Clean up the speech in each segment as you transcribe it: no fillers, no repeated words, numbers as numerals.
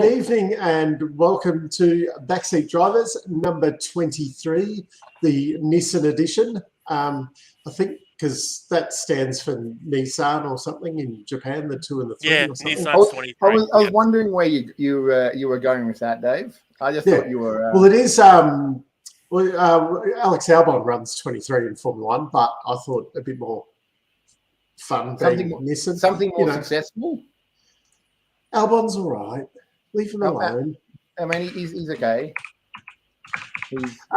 Good evening and welcome to Backseat Drivers number 23, the Nissan edition. I think because that stands for Nissan or something in Japan, the 2 and the 3 or something. Nissan's 23. I was wondering where you were going with that, Dave. I just thought you were. Well, it is. Alex Albon runs 23 in Formula 1, but I thought a bit more fun being Nissan. Something more successful. Albon's all right. Leave him alone. I mean, he's okay.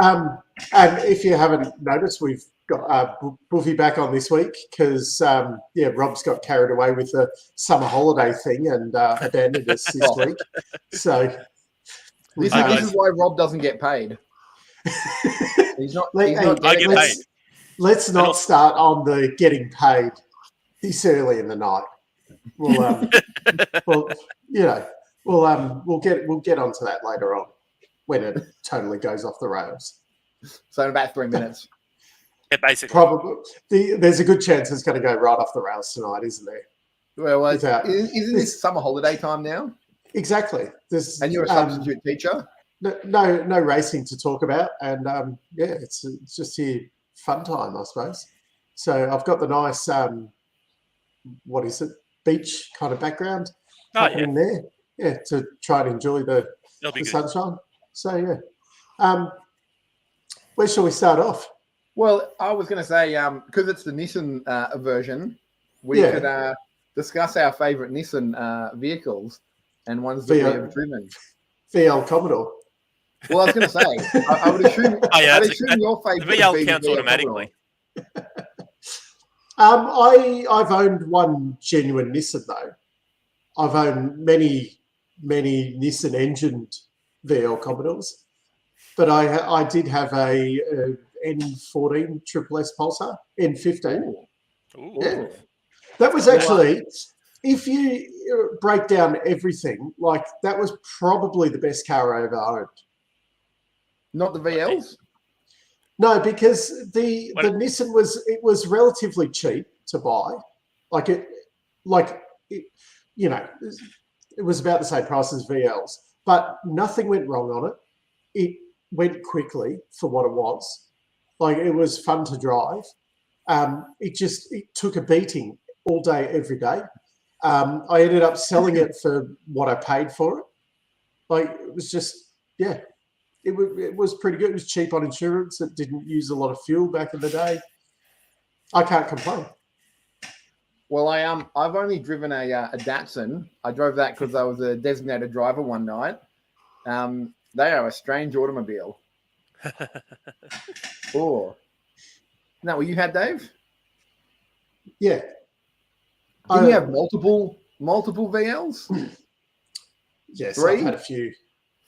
And if you haven't noticed, we've got Buvy back on this week because, Rob's got carried away with the summer holiday thing and abandoned us this week. So this is why Rob doesn't get paid. He's not. I get paid. Let's not start on the getting paid this early in the night. We'll get onto that later on when it totally goes off the rails. So in about 3 minutes. Yeah, basically. Probably. There's a good chance it's going to go right off the rails tonight, isn't there? Well, isn't this summer holiday time now? Exactly. And you're a substitute teacher? No racing to talk about, and it's just here fun time, I suppose. So I've got the nice beach kind of background in there. Yeah, to try and enjoy the sunshine. So where shall we start off? Well, I was going to say because it's the Nissan version, we could discuss our favourite Nissan vehicles and ones that we have driven. VL Commodore. Well, I was going to say, I would assume, your favourite. The VL counts automatically. I've owned one genuine Nissan though. I've owned many Nissan engined VL Commodores, but I did have a N14 Triple S Pulsar, N15. Ooh. Yeah, that was actually, if you break down everything, like that was probably the best car I ever owned. Not the VLs. No, because the Nissan was relatively cheap to buy. It was about the same price as VLs, but nothing went wrong on it. It went quickly for what it was. It was fun to drive. It took a beating all day, every day. I ended up selling it for what I paid for it. It was just, it was pretty good. It was cheap on insurance. It didn't use a lot of fuel back in the day. I can't complain. Well, I've only driven a Datsun. I drove that because I was a designated driver one night. They are a strange automobile. Oh, is that what you had, Dave? Yeah. Didn't you have multiple VLs? Yes, 3? I've had a few.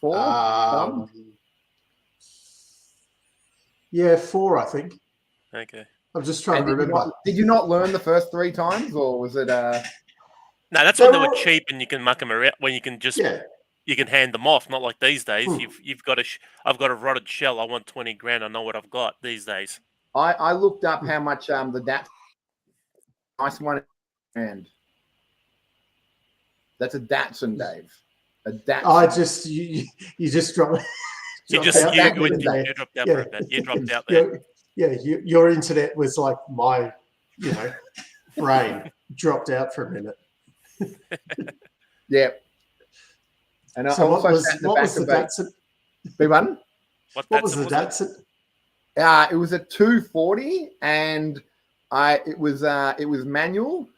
4? 4, I think. Okay. I'm just trying to remember. Did you not learn the first 3 times, or was it? No, that's when they were cheap and you can muck them around. When you can just you can hand them off. Not like these days. You've got I've got a rotted shell. I want 20 grand. I know what I've got these days. I looked up how much the nice one, and that's a Datsun, Dave. A Datsun. You just dropped. You dropped out for a bit. You dropped out there. Your internet was like my, brain dropped out for a minute. Yeah. And so what was the Datsun? Big one? What was the Datsun? It was a 240, and it was manual.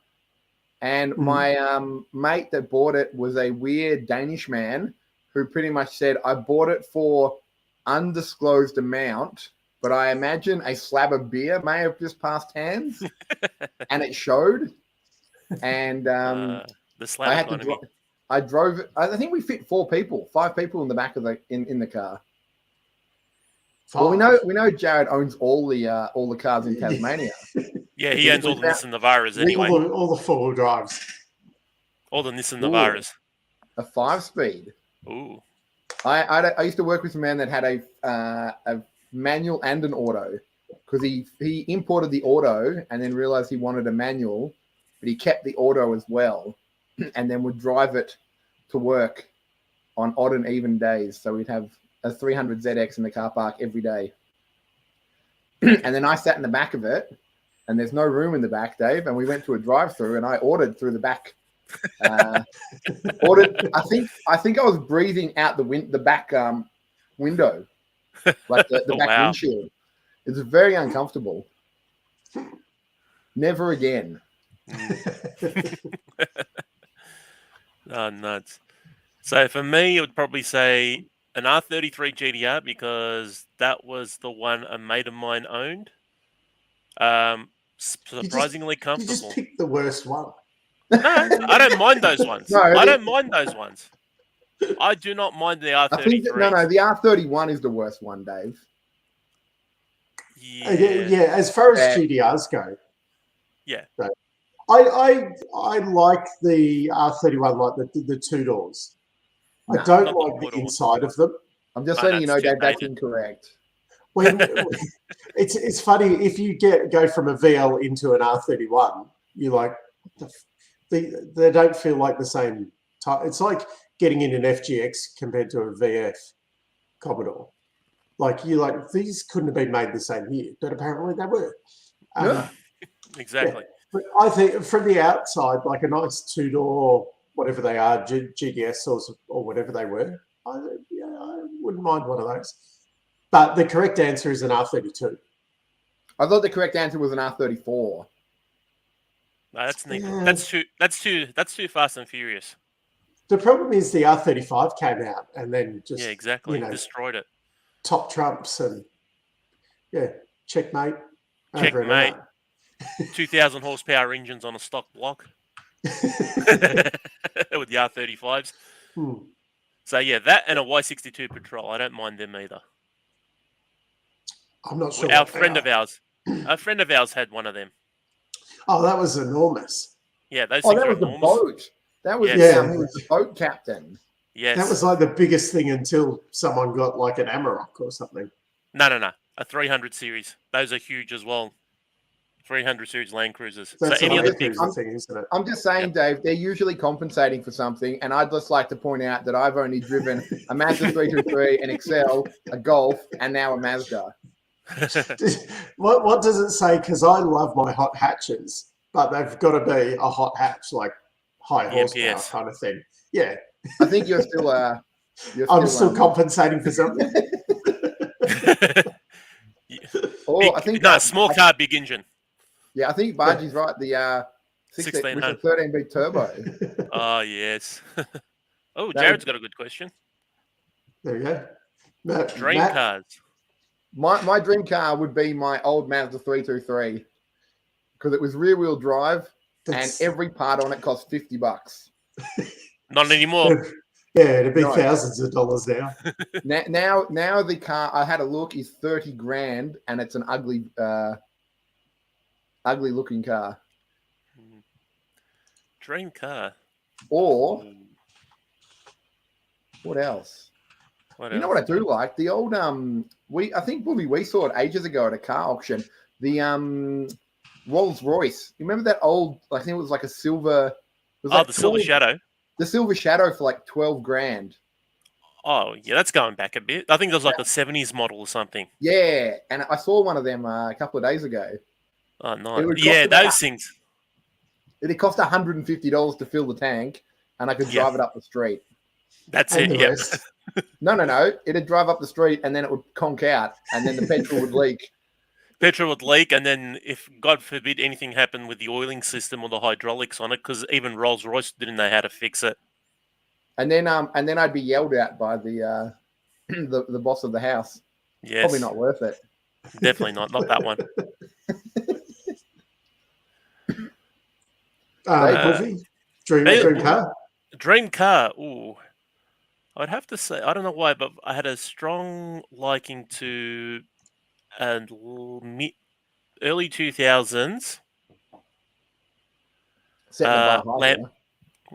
And my mate that bought it was a weird Danish man who pretty much said, I bought it for undisclosed amount, but I imagine a slab of beer may have just passed hands, and it showed. And the slab economy. I drove it. I think we fit 5 people in the back of in the car. Well, we know Jared owns all the cars in Tasmania. Yeah, he owns all the Nissan Navaras anyway. All the 4-wheel drives. All the Nissan Navaras. A 5-speed. Ooh. I used to work with a man that had a manual and an auto, because he imported the auto and then realized he wanted a manual, but he kept the auto as well, and then would drive it to work on odd and even days. So we'd have a 300 ZX in the car park every day. And then I sat in the back of it, and there's no room in the back, Dave. And we went to a drive-through, and I ordered through the back. Ordered. I think I was breathing out the back window, like the back windshield. It's very uncomfortable. Never again. Oh, nuts. So for me, it would probably say an R33 GTR because that was the one a mate of mine owned. Surprisingly comfortable. You just picked the worst one. No, I don't mind those ones. No, I don't mind those ones. I do not mind the R33. I think the R31 is the worst one, Dave. Yeah. As far as GTRs go. Yeah. So, I like the R31, like the two doors. I don't like the inside of them. I'm just letting you know, Dave, that's incorrect. It's funny if you go from a VL into an R31, you're like, they don't feel like the same type. It's like getting in an FGX compared to a VF Commodore. Like these couldn't have been made the same year, but apparently they were. Exactly. Yeah. But I think from the outside, like a nice two-door, whatever they are, GDS or whatever they were, I wouldn't mind one of those. But the correct answer is an R32. I thought the correct answer was an R34. No, that's neat. That's too Fast and Furious. The problem is the R35 came out and then just destroyed it. Top trumps and checkmate. Checkmate. 2,000 horsepower engines on a stock block with the R35s. So that and a Y62 Patrol. I don't mind them either. I'm not sure. A friend of ours had one of them. Oh, that was enormous. Yeah, those things are enormous. Boat. That was the boat captain. Yes. That was like the biggest thing until someone got like an Amarok or something. No. A 300 series. Those are huge as well. 300 series Land Cruisers. That's any other big thing, isn't it? I'm just saying, Dave, they're usually compensating for something, and I'd just like to point out that I've only driven a Mazda 323, an Excel, a Golf, and now a Mazda. What does it say? Because I love my hot hatches, but they've got to be a hot hatch, like high horsepower kind of thing. Yeah. I think you're still. I'm still compensating for something. I think small car, big engine. Yeah, I think Bargie's right. The 1600 13V turbo. Oh yes. Jared's got a good question. There you go. Dream cars. My dream car would be my old Mazda 323 because it was rear wheel drive and every part on it cost $50. Not anymore. Yeah, it'd be thousands of dollars now. now the car I had a look is $30,000 and it's an ugly looking car. Dream car. Or what else? You know what I do like? The old I think Buvy, we saw it ages ago at a car auction. The Rolls Royce. You remember that old? I think it was like a silver. The Silver Shadow. The Silver Shadow for like $12,000. Oh yeah, that's going back a bit. I think it was like a 70s model or something. Yeah, and I saw one of them a couple of days ago. Oh nice. Yeah, those things. It cost $150 to fill the tank, and I could drive it up the street. That's it. Yeah. No. It'd drive up the street, and then it would conk out, and then the petrol would leak. Petrol would leak, and then if, God forbid, anything happened with the oiling system or the hydraulics on it, because even Rolls-Royce didn't know how to fix it. And then I'd be yelled at by the the boss of the house. Yes. Probably not worth it. Definitely not that one. Buvy, dream car? Dream car. Ooh. I'd have to say, I don't know why, but I had a strong liking to early 2000s.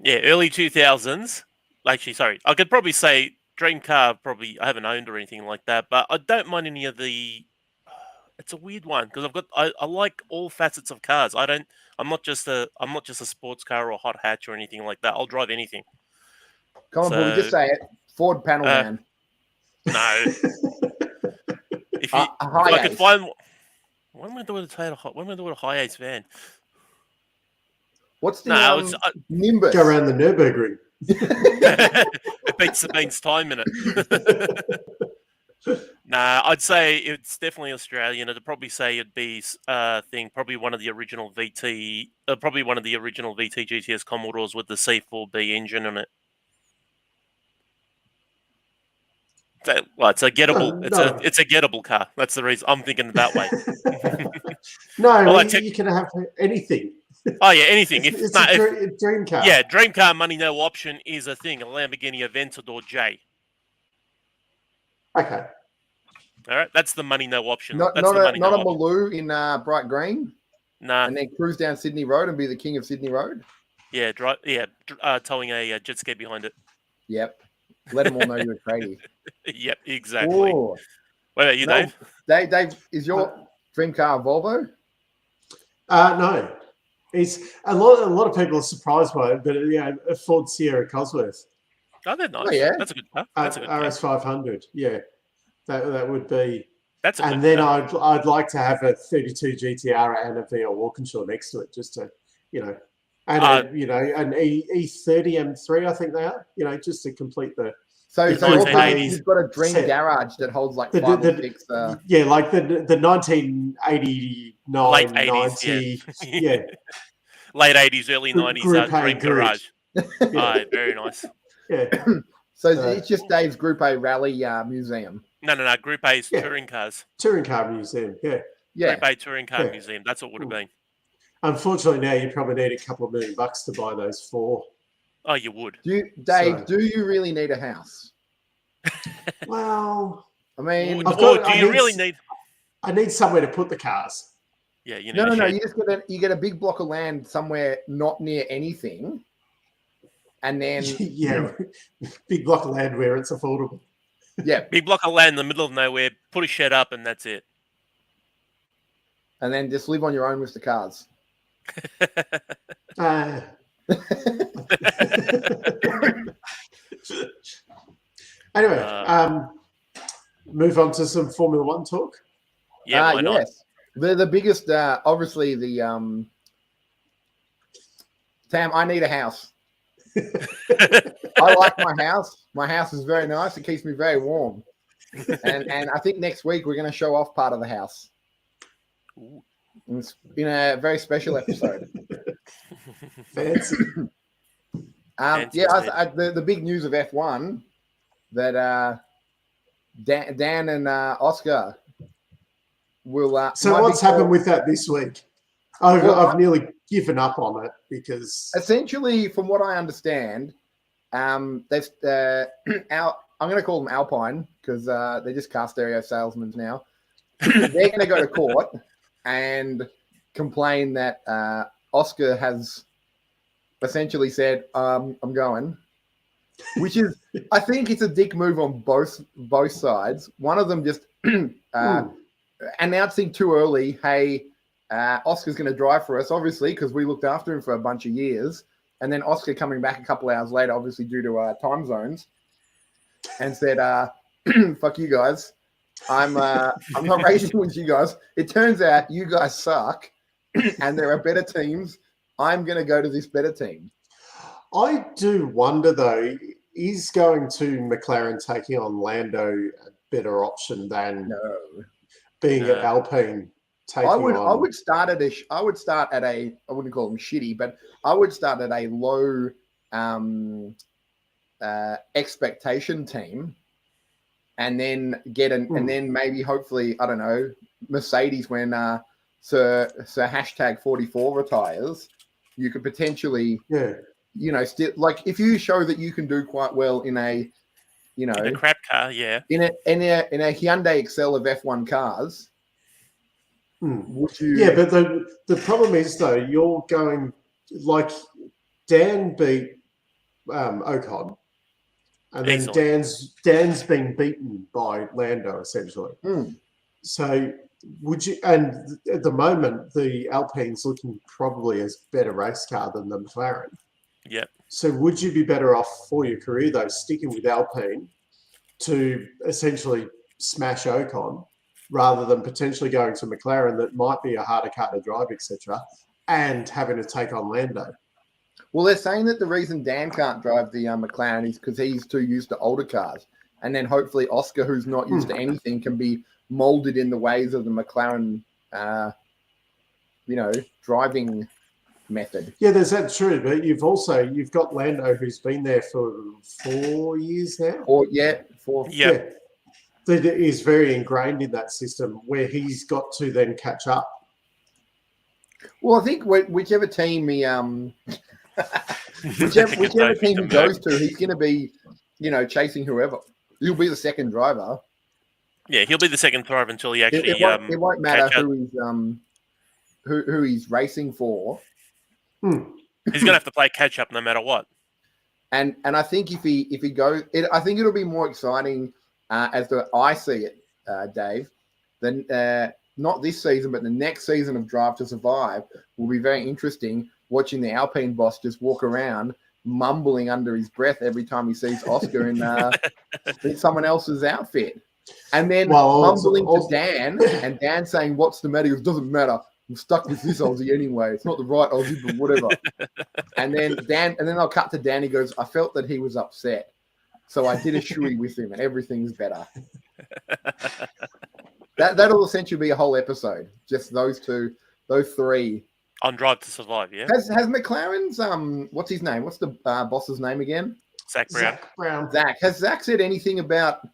Early 2000s. Actually, sorry. I could probably say dream car, probably I haven't owned or anything like that, but I don't mind any of the... It's a weird one because I like all facets of cars. I'm not just a sports car or hot hatch or anything like that. I'll drive anything. Come on, Buvy, just say it. Ford panel van. No. If A high I could ace. find, what am I doing with a high ace van? What's the No, it's Nimbus? Go around the Nürburgring. it beats the beans time in it. Nah, I'd say it's definitely Australian. I'd probably say it'd be probably one of the original VT, probably one of the original VT GTS Commodores with the C4B engine in it. Well, it's a gettable. No. It's a gettable car. That's the reason I'm thinking that way. No, you can have anything. Oh yeah, anything. It's a dream car. Yeah, dream car money no option is a thing. A Lamborghini Aventador J. Okay. All right, that's the money no option. Not a Maloo in bright green. Nah. And then cruise down Sydney Road and be the king of Sydney Road. Yeah, towing a jet ski behind it. Yep. Let them all know you're a tradie. Yep, exactly. Ooh. What about you, Dave? Dave, is your dream car a Volvo? No. It's a lot of people are surprised by it, but a Ford Sierra Cosworth. Oh, they're nice. Oh, yeah. That's a good car. That's a good car. RS500. Yeah, that would be. That's a good and then car. I'd like to have a 32 GTR and a VR Walkinshaw next to it, just to and an E30 M3. I think they are. Just to complete the. So you've got a dream set. garage that holds like 5 or 6. Yeah, like the 1989, Late 90. Yeah. Late 80s, early 90s dream garage. Yeah. Very nice. Yeah. So it's just Dave's Group A rally museum. No. Group A is touring cars. Touring car museum, yeah. Group A touring car museum. That's what it would have been. Unfortunately, now you probably need a couple of $1 million to buy those 4. Oh, you would. Dave, do you really need a house? Well, I mean, I need somewhere to put the cars. Yeah, No. You get a big block of land somewhere not near anything, and then big block of land where it's affordable. Yeah, big block of land in the middle of nowhere. Put a shed up, and that's it. And then just live on your own with the cars. Anyway, move on to some Formula One talk. Yeah, why not? Yes. The biggest, obviously, Tam, I need a house. I like my house. My house is very nice. It keeps me very warm. And I think next week we're going to show off part of the house. It's in a very special episode. Fancy. The big news of F1 that Dan and Oscar will. So what's happened with that this week? I've nearly given up on it because essentially, from what I understand, they've I'm going to call them Alpine because they're just car stereo salesmen now. They're going to go to court and complain that Oscar has essentially said, I'm going, which is, I think it's a dick move on both sides. One of them just announcing too early, hey, Oscar's going to drive for us, obviously, because we looked after him for a bunch of years. And then Oscar coming back a couple hours later, obviously due to time zones, and said, fuck you guys. I'm not racing with you guys. It turns out you guys suck and there are better teams. I'm going to go to this better team. I do wonder, though, is going to McLaren taking on Lando a better option than being at Alpine taking on? I would start at a I wouldn't call them shitty, but I would start at a low expectation team, and then and then maybe hopefully, I don't know, Mercedes when Sir #44 retires, you could potentially still, like, if you show that you can do quite well in a in a crap car, in a Hyundai Excel of F1 cars. Would you? Yeah, but the problem is, though, you're going, like, Dan beat Ocon, and then Dan's been beaten by Lando, essentially. So would you? And at the moment, the Alpine's looking probably as better race car than the McLaren. Yeah. So would you be better off for your career, though, sticking with Alpine to essentially smash Ocon rather than potentially going to McLaren that might be a harder car to drive, etc., and having to take on Lando? Well, they're saying that the reason Dan can't drive the McLaren is because he's too used to older cars. And then hopefully Oscar, who's not used to anything, can be molded in the ways of the McLaren, driving method. Yeah, there's that true, but you've got Lando who's been there for 4 years now. Yeah. That is very ingrained in that system where he's got to then catch up. Well, I think whichever team he whichever team he goes to, he's going to be, chasing whoever. He'll be the second driver. Yeah, he'll be the second driver until he actually. It won't matter who he's racing for. He's going to have to play catch up no matter what. And I think if he goes, I think it'll be more exciting as I see it, Dave. Than not this season, but the next season of Drive to Survive will be very interesting. Watching the Alpine boss just walk around mumbling under his breath every time he sees Oscar in someone else's outfit. And then mumbling to Dan, and Dan saying, "What's the matter?" He goes, "Doesn't matter. I'm stuck with this Aussie anyway. It's not the right Aussie, but whatever." And then I'll cut to Dan. He goes, "I felt that he was upset, so I did a shoey with him, and everything's better." That'll essentially be a whole episode. Just those three. On Drive to Survive, yeah. Has McLaren's what's his name? What's the boss's name again? Zach Brown. Zach. Has Zach said anything about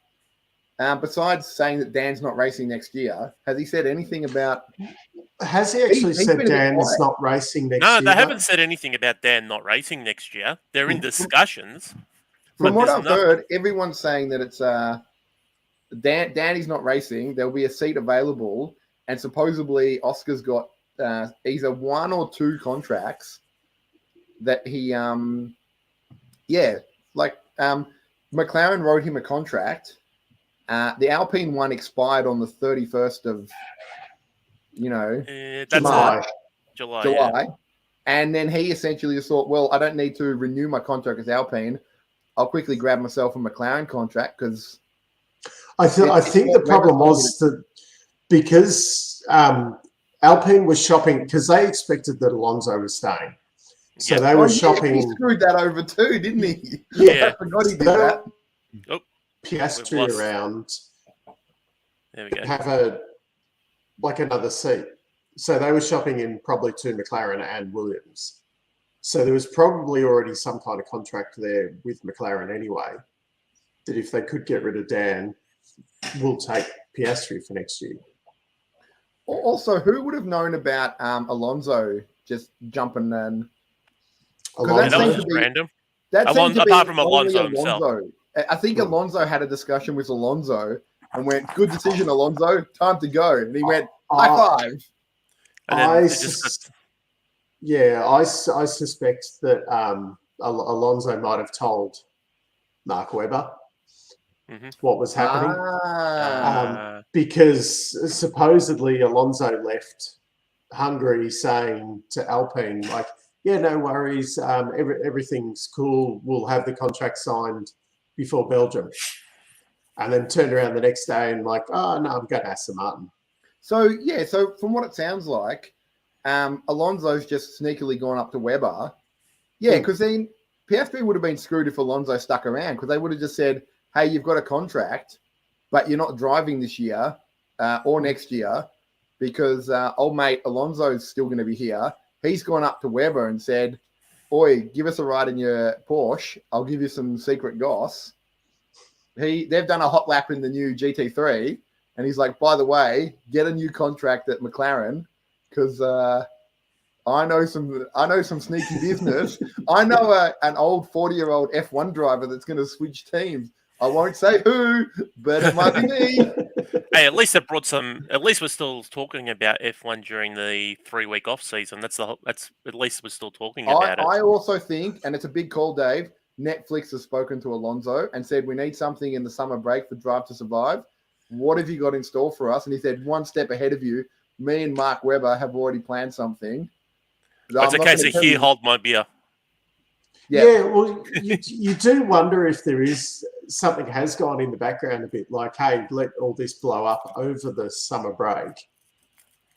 besides saying that Dan's not racing next year? Has he said anything about? Has he actually said Dan's not racing next year? No, they haven't said anything about Dan not racing next year. They're in discussions. From what I've heard, everyone's saying that it's Danny's not racing. There'll be a seat available, and supposedly Oscar's got either 1 or 2 contracts that he McLaren wrote him a contract. The Alpine one expired on the 31st of July. Yeah. And then he essentially just thought, well, I don't need to renew my contract with Alpine. I'll quickly grab myself a McLaren contract because I think the problem was that because Alpine was shopping because they expected that Alonso was staying. So they were shopping. He screwed that over too, didn't he? Yeah. I forgot he did that. Oh, Piastri around. There we go. Have another seat. So they were shopping in probably to McLaren and Williams. So there was probably already some kind of contract there with McLaren anyway. That if they could get rid of Dan, we'll take Piastri for next year. Also, who would have known about Alonso just jumping and? That was just random. Apart from Alonso himself. I think Alonso had a discussion with Alonso and went, "Good decision, Alonso. Time to go." And he went, "High five." I suspect that Alonso might have told Mark Webber what was happening because supposedly Alonso left Hungary saying to Alpine, like, "Yeah, no worries, everything's cool. We'll have the contract signed before Belgium," and then turned around the next day and like, "Oh no, I'm going to Aston Martin." So from what it sounds like, Alonso's just sneakily gone up to Webber. Yeah, because then Piastri would have been screwed if Alonso stuck around because they would have just said, "Hey, you've got a contract, but you're not driving this year or next year because old mate Alonso's still going to be here." He's gone up to Webber and said, "Oi, give us a ride in your Porsche. I'll give you some secret goss." They've done a hot lap in the new GT3, and he's like, "By the way, get a new contract at McLaren because I know some sneaky business. I know an old 40-year-old F1 driver that's going to switch teams. I won't say who, but it might be me." Hey, at least it brought some. At least we're still talking about F1 during the 3-week off season. That's at least we're still talking about it. I also think, and it's a big call, Dave. Netflix has spoken to Alonso and said we need something in the summer break for Drive to Survive. What have you got in store for us? And he said, "One step ahead of you. Me and Mark Webber have already planned something." It's a case of here, hold my beer. Yeah, well, you do wonder if there is something has gone in the background a bit, like, hey, let all this blow up over the summer break.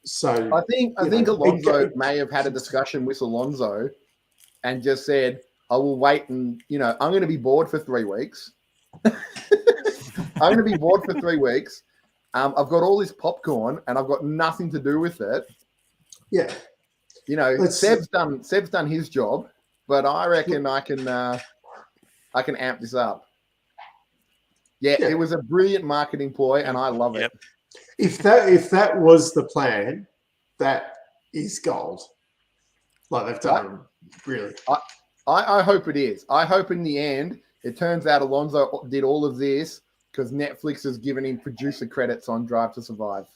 So I think Alonso may have had a discussion with Alonso and just said, I will wait and, I'm going to be bored for 3 weeks. I'm going to be bored for 3 weeks. I've got all this popcorn and I've got nothing to do with it. Yeah. Seb's done his job, but I reckon I can amp this up. Yeah, it was a brilliant marketing ploy and I love it. If that was the plan, that is gold. Like they've done, really. I hope it is. I hope in the end it turns out Alonso did all of this because Netflix has given him producer credits on Drive to Survive.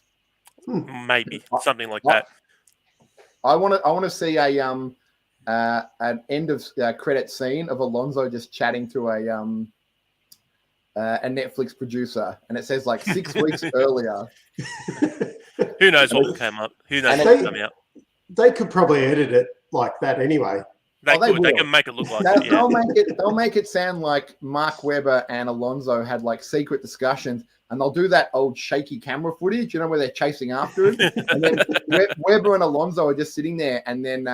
Maybe something like that. I want to see an end of credit scene of Alonso just chatting to a Netflix producer, and it says like 6 weeks earlier. Who knows what will come up? Who knows what will come out? They could probably edit it like that anyway. They can make it look like it. They'll make it sound like Mark Webber and Alonso had like secret discussions, and they'll do that old shaky camera footage, where they're chasing after him, and then Webber and Alonso are just sitting there, and then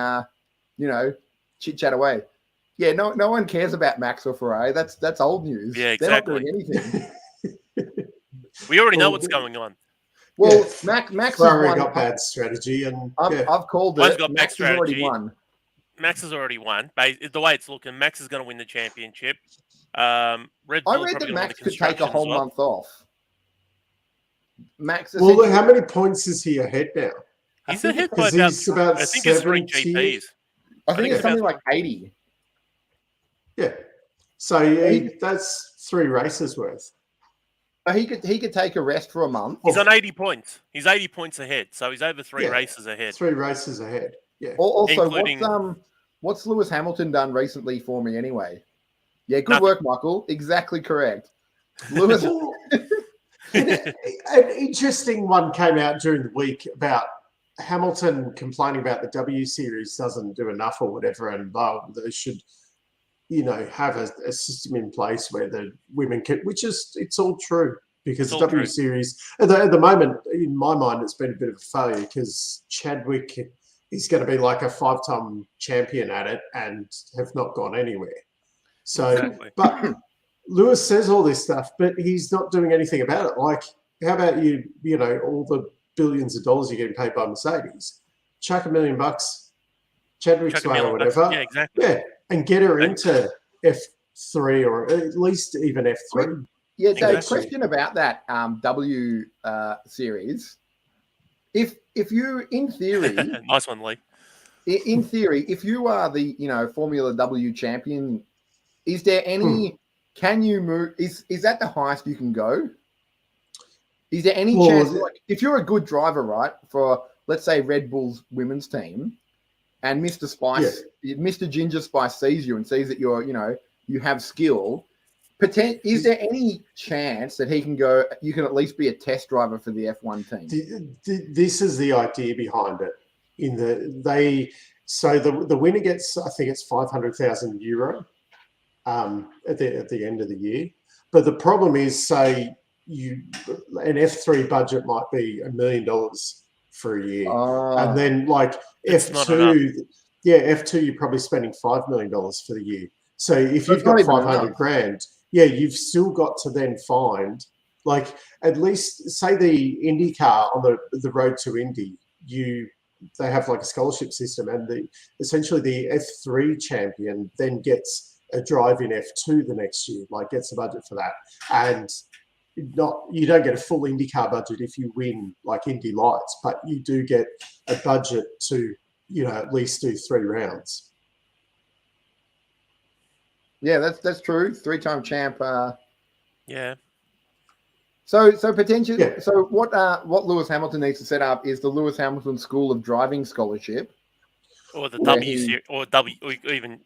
chit chat away. Yeah, no one cares about Max or Ferrari. That's old news. Yeah, exactly. They're not doing anything. We already know what's going on. Well, Max Ferrari got bad strategy, and I've called it. Max has already won. Max has already won. The way it's looking, Max is going to win the championship. Red Bull I read that Max could take a whole month off. Max. Well, how many points is he ahead now? He's ahead by about I think it's 3 GPs. I think it's something like 80. Yeah. So that's 3 races worth. He could take a rest for a month. He's on 80 points. He's 80 points ahead. So he's over 3 races ahead. 3 races ahead. Yeah. Also, what's Lewis Hamilton done recently for me anyway? Yeah, good work, Michael. Exactly correct. Lewis. An interesting one came out during the week about Hamilton complaining about the W Series doesn't do enough or whatever, and they should, have a system in place where the women can, it's all true because the W Series at the moment, in my mind, it's been a bit of a failure because Chadwick is going to be like a 5-time champion at it and have not gone anywhere. So, but Lewis says all this stuff, but he's not doing anything about it. Like, how about all the billions of dollars you're getting paid by Mercedes? Chuck $1 million, Chadwick's way or whatever. Yeah, exactly. Yeah, and get her into F3 or at least even F3. Yeah, so question about that W series. If you, in theory, nice one, Lee. In theory, if you are the Formula W champion, is there any? Can you move? Is that the highest you can go? Is there any chance? Like, if you're a good driver, right, for let's say Red Bull's women's team, and Mr. Spice, Mr. Ginger Spice sees you and sees that you're, you have skill. Is there any chance that he can go? You can at least be a test driver for the F1 team. This is the idea behind it. The winner gets, I think it's €500,000 at the end of the year. But the problem is, say an F3 budget might be $1 million for a year, and then like F2, F2 you're probably spending $5 million for the year. So if you've got 500 grand. Yeah, you've still got to then find, like, at least, say the IndyCar on the road to Indy, they have like a scholarship system, and essentially the F3 champion then gets a drive in F2 the next year, like gets the budget for that. And you don't get a full IndyCar budget if you win like Indy Lights, but you do get a budget to, at least do 3 rounds. Yeah, that's true. 3-time champ. Yeah. So potentially. Yeah. So what Lewis Hamilton needs to set up is the Lewis Hamilton School of Driving Scholarship, or the W series, or even.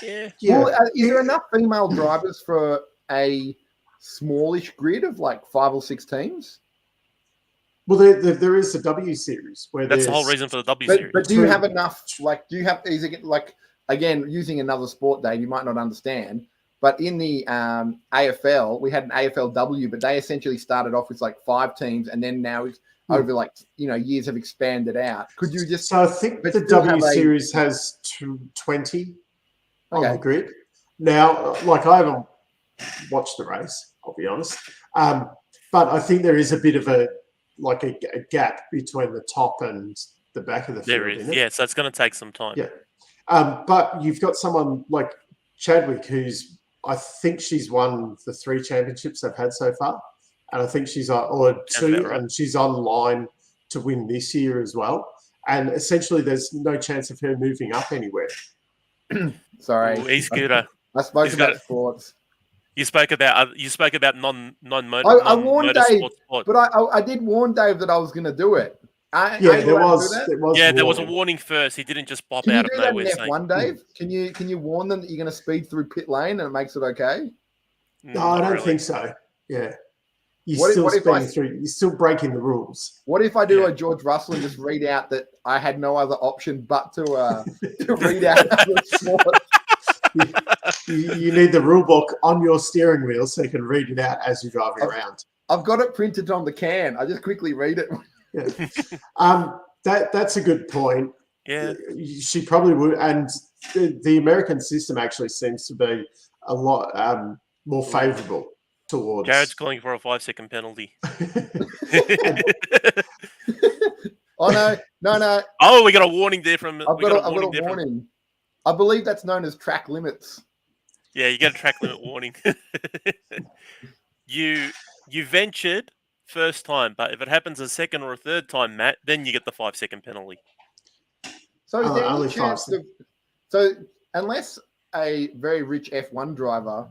Yeah. Well, is there enough female drivers for a smallish grid of like 5 or 6 teams? Well, there is the W series where that's the whole reason for the W series. But do you have enough? Like, is it like again, using another sport, Dave, you might not understand, but in the AFL, we had an AFLW, but they essentially started off with like 5 teams, and then now it's over like, years have expanded out. Could you just... So I think the W Series has 20 on the grid. Now, like, I haven't watched the race, I'll be honest. But I think there is a bit of a gap between the top and the back of the field. There is, yeah, so it's going to take some time. Yeah. But you've got someone like Chadwick, who's, I think she's won the 3 championships they've had so far. And I think she's or 2, right. And she's online to win this year as well. And essentially, there's no chance of her moving up anywhere. Sorry, e-scooter. I spoke about sports. You spoke about non-motor. I warned Dave, but I did warn Dave that I was going to do it. There was a warning first. He didn't just pop Can out you of do that nowhere. In F1, Dave? Can you warn them that you're going to speed through pit lane and it makes it okay? No, I don't think so. Yeah. You're still breaking the rules. What if I do a George Russell and just read out that I had no other option but to read out the sport? You need the rule book on your steering wheel so you can read it out as you're driving around. I've got it printed on the can. I just quickly read it. Yeah. That's a good point. Yeah. She probably would. And the American system actually seems to be a lot more favourable towards... Jared's calling for a 5-second penalty. Oh, no. Oh, we got a warning there from... I've got a warning. I believe that's known as track limits. Yeah, you get a track limit warning. You ventured first time, but if it happens a second or a third time, Matt, then you get the 5-second penalty. So is there any chance unless a very rich F1 driver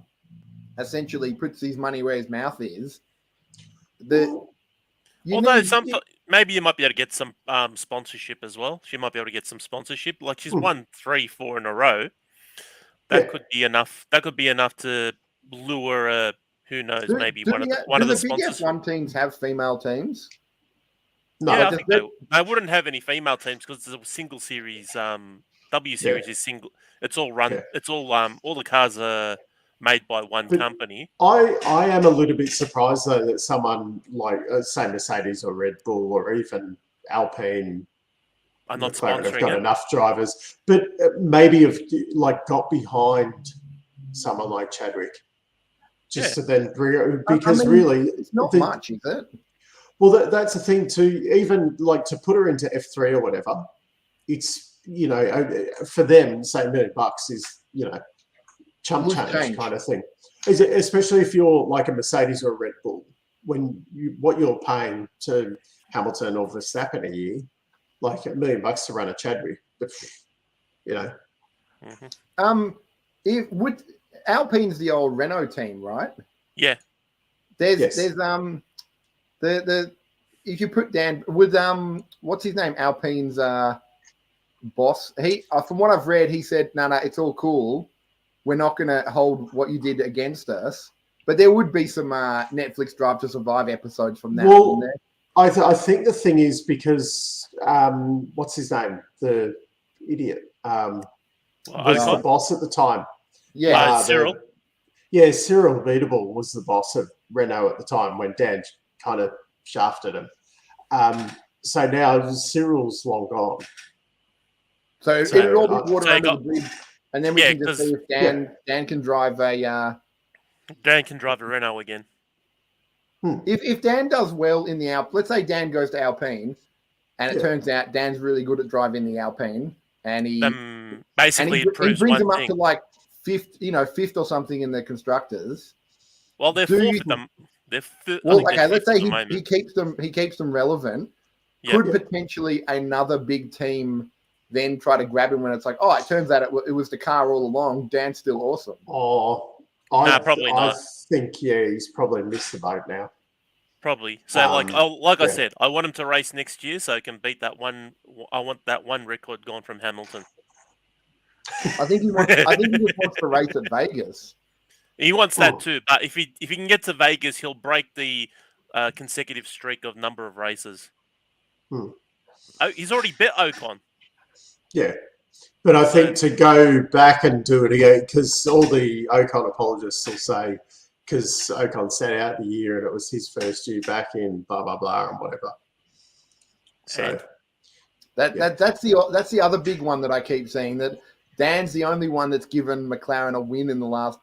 essentially puts his money where his mouth is, maybe you might be able to get some sponsorship as well. She might be able to get some sponsorship. Like she's won 3-4 in a row. That could be enough. That could be enough to lure who knows, maybe one of the sponsors. Do the big F1 teams have female teams? No, I think they wouldn't have any female teams because it's a single series. W Series is single. It's all run. Yeah. It's all the cars are made by one company. I am a little bit surprised though that someone like say Mercedes or Red Bull or even Alpine are not sponsoring. Have got enough drivers, but maybe have got behind someone like Chadwick. Just to then bring because really it's not much, is it? Well, that's the thing too. Even like to put her into F3 or whatever, it's for them, say $1 million is chump change kind of thing. Especially if you're like a Mercedes or a Red Bull, when what you're paying to Hamilton or Verstappen a year, like $1 million to run a Chadwick, Alpine's the old Renault team, right? Yeah. There's if you put Dan with what's his name? Alpine's boss. He from what I've read, he said, no, it's all cool. We're not going to hold what you did against us. But there would be some Netflix Drive to Survive episodes from that. Well, I think the thing is because what's his name? The idiot was the boss at the time. Yeah, Cyril. Cyril Beatable was the boss of Renault at the time when Dan kind of shafted him. So now Cyril's long gone. So it'll all be water under the bridge, and then we can just see if Dan can drive a. Dan can drive a Renault again. If Dan does well in the let's say Dan goes to Alpine, and it turns out Dan's really good at driving the Alpine, and he basically he brings him up to like fifth or something in the constructors. Well, they're fourth at them. Let's say he keeps them relevant. Could potentially another big team then try to grab him when it's like, it turns out it was the car all along. Dan's still awesome. Probably not. I think he's probably missed the boat now. Probably. So I said, I want him to race next year so he can beat that one. I want that one record gone from Hamilton. I think he wants to race at Vegas. He wants that too, but if he can get to Vegas, he'll break the consecutive streak of number of races. He's already bit Ocon. Yeah. But I think to go back and do it again, because all the Ocon apologists will say, because Ocon sat out the year and it was his first year back in blah, blah, blah, and whatever. So that's the other big one that I keep seeing, that Dan's the only one that's given McLaren a win in the last,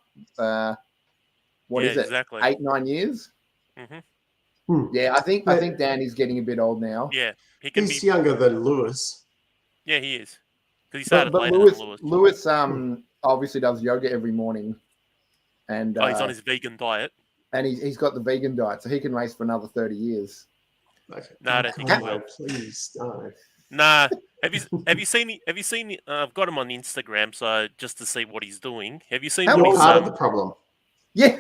exactly. 8-9 years? Mm-hmm. Yeah, I think Dan is getting a bit old now. Yeah. He's younger than Lewis. Yeah, he is. Because he started But later Lewis, than Lewis. Obviously does yoga every morning. And he's on his vegan diet. And he's got the vegan diet, so he can race for another 30 years. Okay. No, I don't think he will. Please, no. Nah. Have you seen? I've got him on Instagram, so just to see what he's doing. Have you seen? You're part of the problem. Yeah,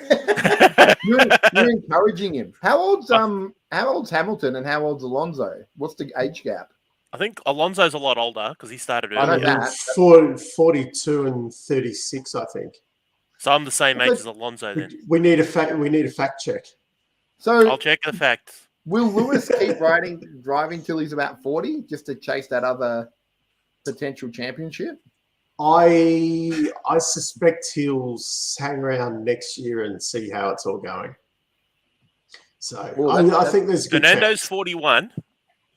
you're encouraging him. How old's Hamilton and how old's Alonso? What's the age gap? I think Alonso's a lot older because he started earlier. I know that. 42 and 36, I think. So I'm the same age as Alonso then. We need a fact check. So I'll check the facts. Will Lewis keep driving till he's about 40 just to chase that other potential championship? I suspect he'll hang around next year and see how it's all going. So I think there's a good Fernando's chance. 41.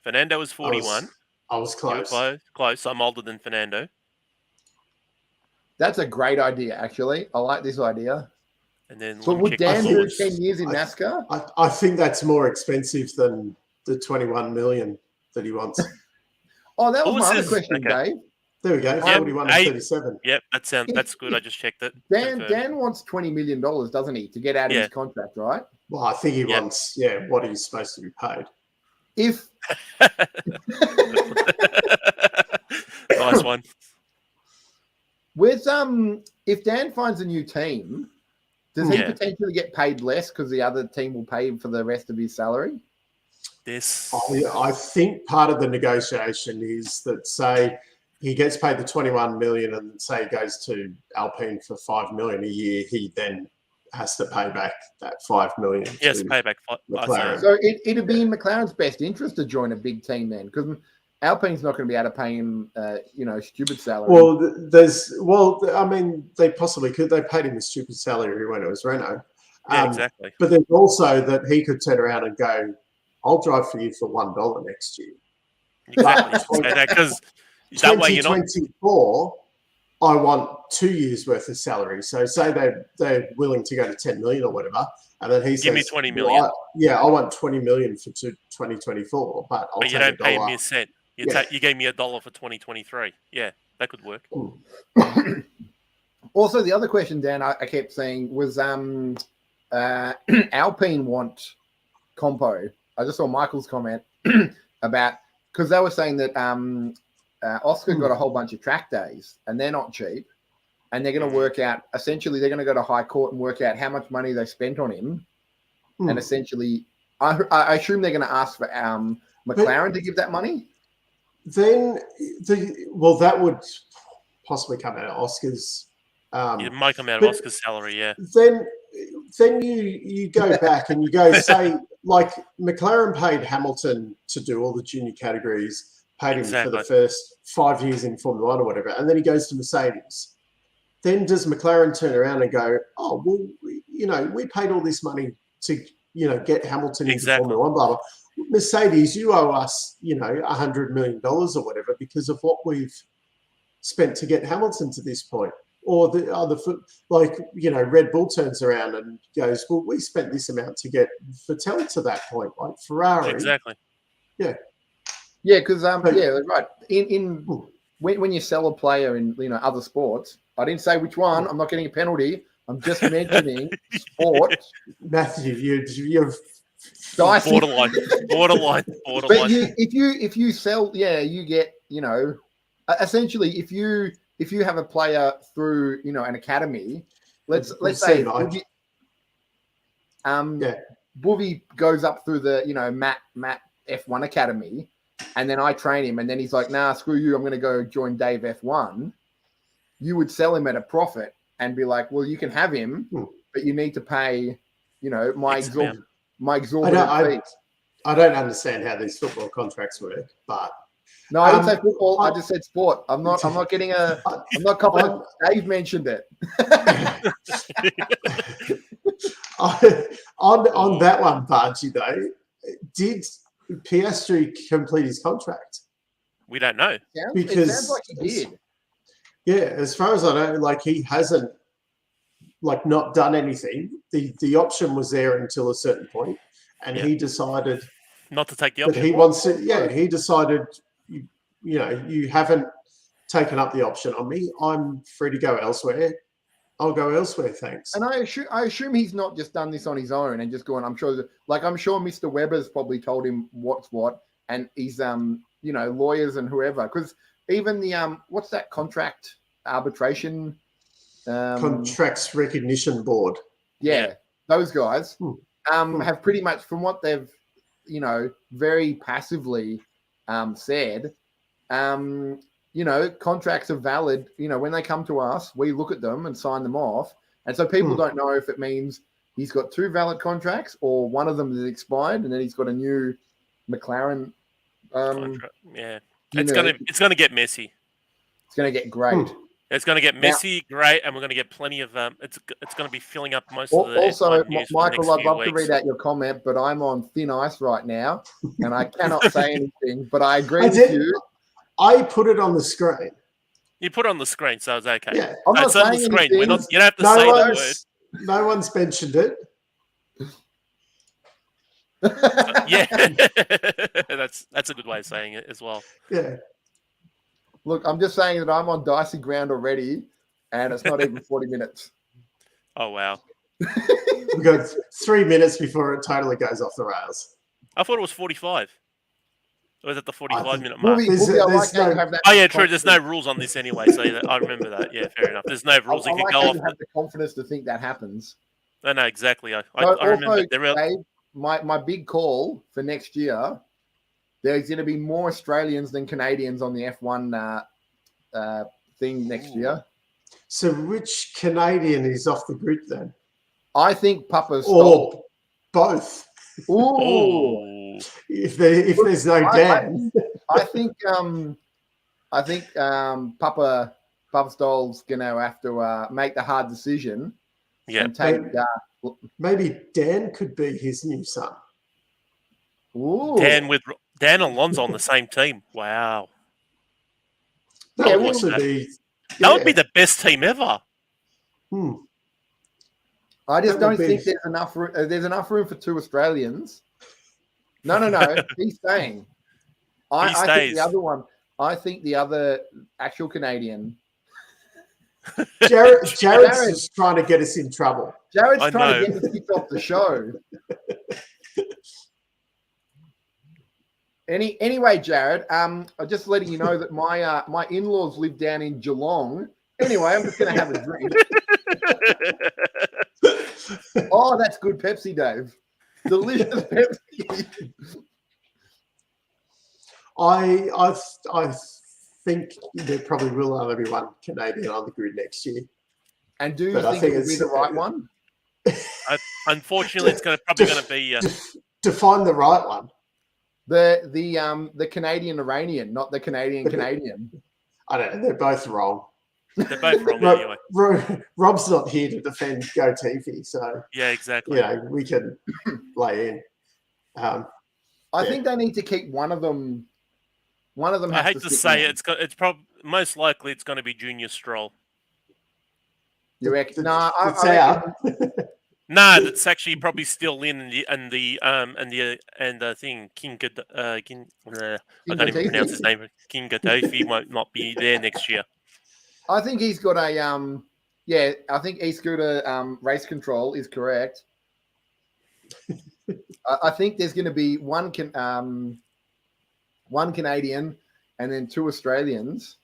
Fernando is 41. I was close. Close. I'm older than Fernando. That's a great idea, actually. I like this idea. And then but would Dan do 10 years in NASCAR? I think that's more expensive than the 21 million that he wants. Oh, that was my other question, Dave. There we go, 41 and 37. Yep, that's good. I just checked it. Dan wants $20 million, doesn't he, to get out of his contract, right? Well, I think he wants, what he's supposed to be paid. If nice one. With if Dan finds a new team, does he potentially get paid less because the other team will pay him for the rest of his salary? I think part of the negotiation is that, say, he gets paid the 21 million and say he goes to Alpine for 5 million a year, he then has to pay back that 5 million. Yes, pay back McLaren. So it'd be in McLaren's best interest to join a big team then, because Alpine's not going to be able to pay him, stupid salary. Well, I mean, they possibly could. They paid him a stupid salary when it was Renault. Yeah, exactly. But there's also that he could turn around and go, "I'll drive for you for $1 next year." Exactly. Because that way you're not. 2024, I want 2 years worth of salary. So say they're willing to go to 10 million or whatever, and then he says, "Give me 20 million." I want 20 million for 2024, but you don't pay me a cent. You gave me $1 for 2023. Yeah, that could work. Also, the other question, Dan, I kept saying was Alpine want Compo. I just saw Michael's comment about, because they were saying that Oscar got a whole bunch of track days and they're not cheap, and they're going to work out, essentially they're going to go to high court and work out how much money they spent on him. And essentially, I assume they're going to ask for McLaren to give that money. Then, that would possibly come out of Oscar's. It might come out of Oscar's salary, yeah. Then you go back and you go, say, like McLaren paid Hamilton to do all the junior categories, paid him for the first 5 years in Formula One or whatever, and then he goes to Mercedes. Then does McLaren turn around and go, oh, well, we paid all this money to, get Hamilton into Formula One, blah, blah. Mercedes, you owe us, $100 million or whatever because of what we've spent to get Hamilton to this point. Or the other, Red Bull turns around and goes, well, we spent this amount to get Vettel to that point, like Ferrari. Exactly. Yeah. Yeah, because right. When you sell a player in other sports, I didn't say which one. I'm not getting a penalty. I'm just mentioning sport. Matthew, you've borderline. But if you sell, you get essentially if you have a player through an academy, let's say Buvy goes up through the Matt F1 academy, and then I train him, and then he's like, nah, screw you, I'm going to go join Dave F1. You would sell him at a profit and be like, well, you can have him, but you need to pay my exorbitant fee. I don't understand how these football contracts work, but No, I didn't say football. I just said sport. I'm not getting I'm not confident. Dave mentioned it. on that one, Bargy, though, did Piastri complete his contract? We don't know. It sounds like he did. Yeah, as far as I know, like he hasn't not done anything. The option was there until a certain point, and he decided not to take the that option. he wants to. Yeah, he decided. You haven't taken up the option on me. I'm free to go elsewhere. I'll go elsewhere, thanks. And I assume he's not just done this on his own and just going. I'm sure Mr. Webber's probably told him what's what, and he's lawyers and whoever, because even the what's that contract arbitration contracts recognition board. Yeah, those guys have pretty much, from what they've very passively said, contracts are valid. When they come to us, we look at them and sign them off. And so people don't know if it means he's got 2 valid contracts or one of them is expired and then he's got a new McLaren. Yeah, it's gonna get messy. It's gonna get great. It's going to get messy, great, and we're going to get plenty of it's going to be filling up most of the Also, news Michael, for the next I'd love few to weeks. read out your comment, but I'm on thin ice right now, and I cannot say anything. But I agree with you. I put it on the screen. You put it on the screen, so it's okay. Yeah, I'm not it's on the saying screen. anything. You don't have to say that word. No one's mentioned it. Yeah, that's a good way of saying it as well. Yeah. Look, I'm just saying that I'm on dicey ground already, and it's not even 40 minutes. Oh, wow. We've got 3 minutes before it totally goes off the rails. I thought it was 45. Or was it the 45-minute mark? Oh, yeah, true. There's no rules on this anyway, so I remember that. Yeah, fair enough. There's no rules. You can go off. You have the confidence to think that happens. No, exactly. I remember. Also, Dave, my big call for next year, there's going to be more Australians than Canadians on the F1 thing next year. So which Canadian is off the grid then? I think Papa Stoll. Or both. Ooh. If there's no Dan. I think Papa Stoll's going to have to make the hard decision. Yeah. And take, maybe Dan could be his new son. Ooh. Dan Alonso on the same team. Wow. That would also be. That would be the best team ever. I just don't think there's enough. There's enough room for 2 Australians. No. He's staying. I think the other one. I think the other actual Canadian. Jared's just trying to get us in trouble. Jared's trying to get us kicked off the show. Anyway, Jared, I'm just letting you know that my in-laws live down in Geelong. Anyway, I'm just going to have a drink. Oh, that's good Pepsi, Dave. Delicious Pepsi. I think there probably will only be one Canadian on the grid next year. And do you think it will be the right one? Unfortunately, it's probably going to be define the right one. The Canadian Iranian, not the Canadian. I don't know. They're both wrong. They're both wrong anyway. Rob's not here to defend Go TV, so yeah, exactly. We can lay in. I think they need to keep one of them. One of them. I hate to say it, it's probably most likely it's going to be Junior Stroll. You reckon? It's out. No, that's actually probably still in the thing. I can't even pronounce his name. King Gaddafi might not be there next year. I think he's got a I think e-scooter race control is correct. I think there's going to be one Canadian and then 2 Australians.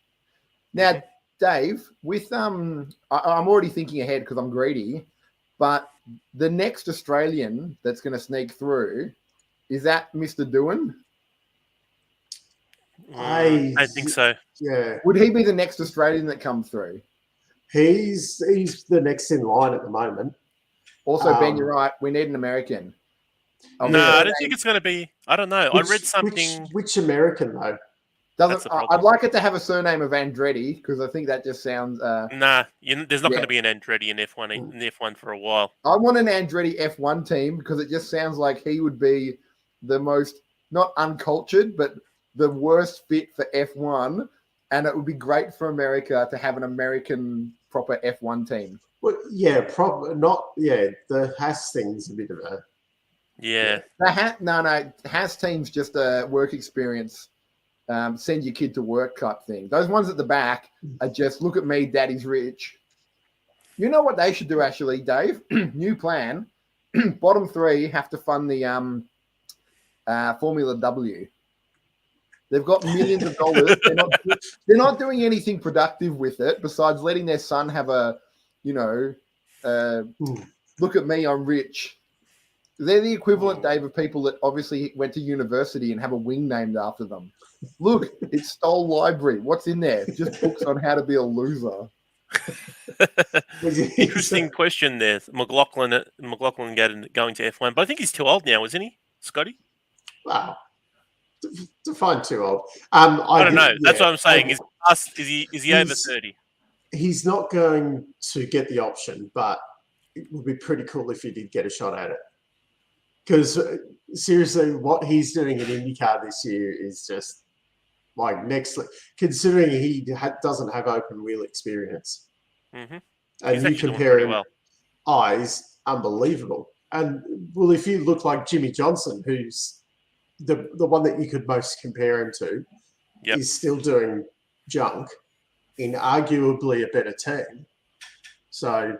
Now, Dave, with I'm already thinking ahead because I'm greedy, but the next Australian that's going to sneak through, is that Mr. Doohan? I think so. Yeah. Would he be the next Australian that comes through? He's the next in line at the moment. Also, Ben, you're right. We need an American. I don't think it's going to be. I don't know. I read something. Which American though? Doesn't the problem. I'd like it to have a surname of Andretti because I think that just sounds. Nah, there's not Yeah. going to be an Andretti in F1 for a while. I want an Andretti F1 team because it just sounds like he would be the most not uncultured, but the worst fit for F1, and it would be great for America to have an American proper F1 team. Well, yeah, the Haas thing's a bit of a Yeah. The Haas team's just a work experience. Send your kid to work type thing. Those ones at the back are just look at me, daddy's rich. You know what they should do actually, Dave? New plan. Bottom three have to fund the Formula W. They've got millions of dollars. They're not doing anything productive with it besides letting their son have a, look at me, I'm rich. They're the equivalent, Dave, of people that obviously went to university and have a wing named after them. Look, it's Stoll Library. What's in there? Just books on how to be a loser. Interesting question there. McLaughlin going to F1, but I think he's too old now, isn't he, Scotty? Wow. Define too old. I don't know. That's what I'm saying. Is he over 30? He's not going to get the option, but it would be pretty cool if he did get a shot at it. Because seriously, what he's doing in IndyCar this year is just like next. Considering he doesn't have open wheel experience, and you compare him, he's unbelievable. And well, if you look like Jimmy Johnson, who's the one that you could most compare him to, is still doing junk in arguably a better team. So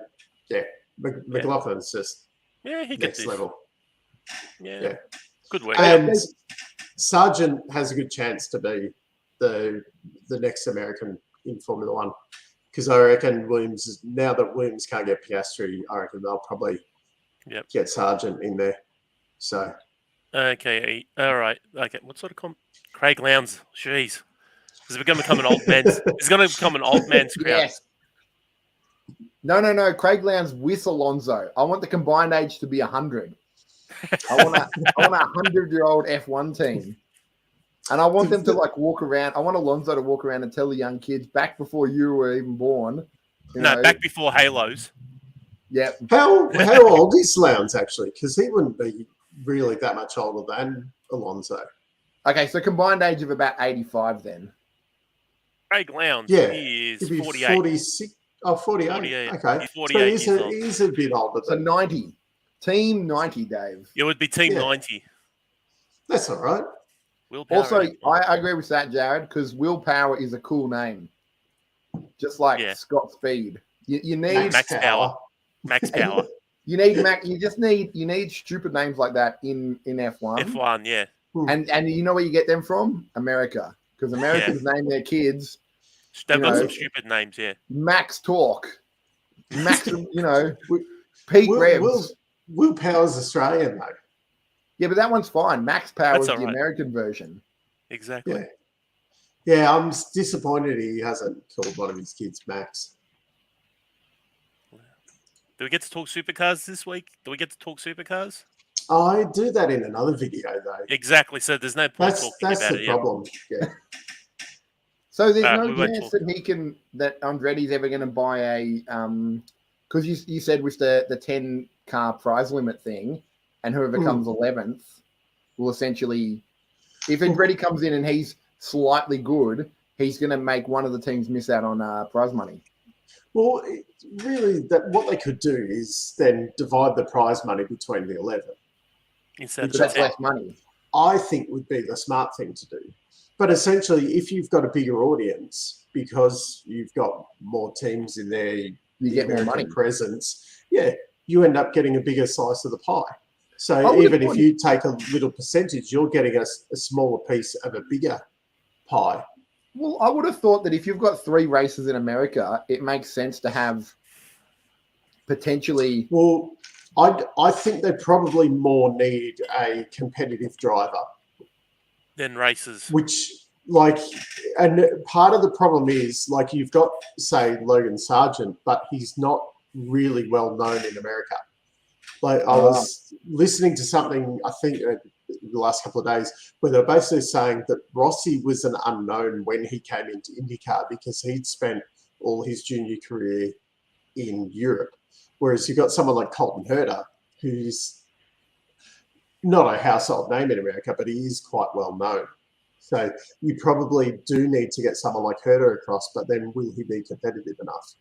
yeah, McLaughlin's just he next level. Yeah. Good work. And Sargent has a good chance to be the next American in Formula One because I reckon now that Williams can't get Piastri, I reckon they'll probably get Sargent in there. So okay, all right. Okay, what sort of Craig Lowndes? Jeez, is it going to become an old man's? It's going to become an old man's crowd. Yes. No. Craig Lowndes with Alonso. I want the combined age to be 100. I want a 100-year-old F1 team. And I want them to walk around. I want Alonso to walk around and tell the young kids back before you were even born. Back before Halos. Yeah. How old is Lowndes actually? Because he wouldn't be really that much older than Alonso. Okay, so combined age of about 85 then. Craig Lowndes, he is 48. 46. Oh, 48. 48. Okay. He's 48 so he's a bit older. So 90. Team 90, Dave. It would be Team 90. That's all right. Willpower also, I agree with that, Jared, because Willpower is a cool name. Just like Scott Speed. You need Max Power. Max Power. You need stupid names like that in F1. F1, yeah. And you know where you get them from? America. Because Americans name their kids. They've got some stupid names, yeah. Max Talk. Max, Pete Revs. Willpower's Australian, though. Yeah, but that one's fine. Max Power is the American version. Exactly. Yeah, I'm disappointed he hasn't called one of his kids Max. Do we get to talk supercars this week? Do we get to talk supercars? I do that in another video, though. Exactly. So there's no point talking about it. That's the problem. Yeah. So there's no chance that Andretti's ever going to buy a because you said with the 10 car prize limit thing, and whoever comes 11th will essentially, if Andretti comes in and he's slightly good, he's going to make one of the teams miss out on prize money. Well, really, what they could do is then divide the prize money between the 11. Instead that's less money. I think would be the smart thing to do. But essentially, if you've got a bigger audience because you've got more teams in there, you get more money presence. Yeah, you end up getting a bigger slice of the pie. So even if you take a little percentage, you're getting a smaller piece of a bigger pie. Well, I would have thought that if you've got 3 races in America, it makes sense to have potentially. Well, I think they probably more need a competitive driver than races. Which, and part of the problem is, you've got, say, Logan Sargent, but he's not really well known in America. I was listening to something, I think the last couple of days, where they're basically saying that Rossi was an unknown when he came into IndyCar because he'd spent all his junior career in Europe. Whereas you've got someone like Colton Herta, who's not a household name in America, but he is quite well known. So you probably do need to get someone like Herta across, but then will he be competitive enough?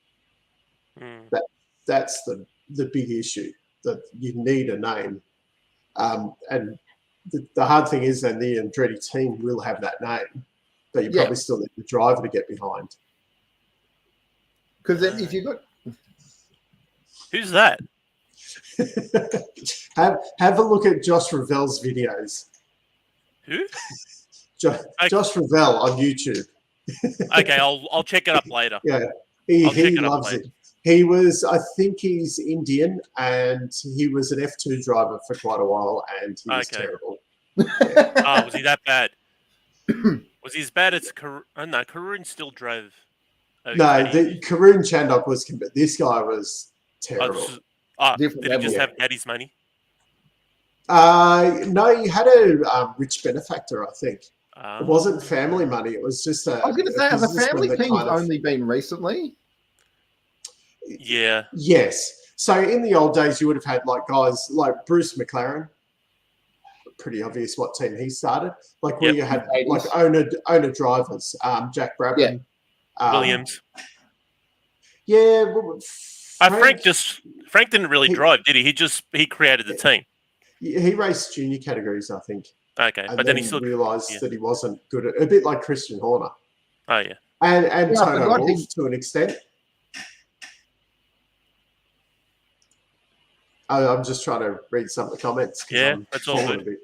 That's the big issue, that you need a name. And the hard thing is then the Andretti team will have that name, but you probably still need the driver to get behind. Because then if you got... Who's that? have a look at Josh Ravel's videos. Who? Josh Ravel on YouTube. Okay, I'll check it up later. Yeah, he loves it. He was, I think he's Indian, and he was an F2 driver for quite a while, and he was terrible. Oh, was he that bad? Was he as bad as no, Karun still drove. No, Karun Chandok was, but this guy was terrible. Did he just have daddy's money? No, he had a rich benefactor, I think. It wasn't family money. It was just I was going to say, has the family team's only been recently? Yeah. Yes. So in the old days, you would have had like guys like Bruce McLaren. Pretty obvious what team he started. Like where you had like owner drivers, Jack Brabham, Williams. Yeah. Frank didn't really drive, did he? He created the team. He raced junior categories, I think. Okay, and but then he still realised that he wasn't good at, a bit like Christian Horner. Oh yeah, and Toto Wolff to an extent. I'm just trying to read some of the comments. Yeah, that's all good.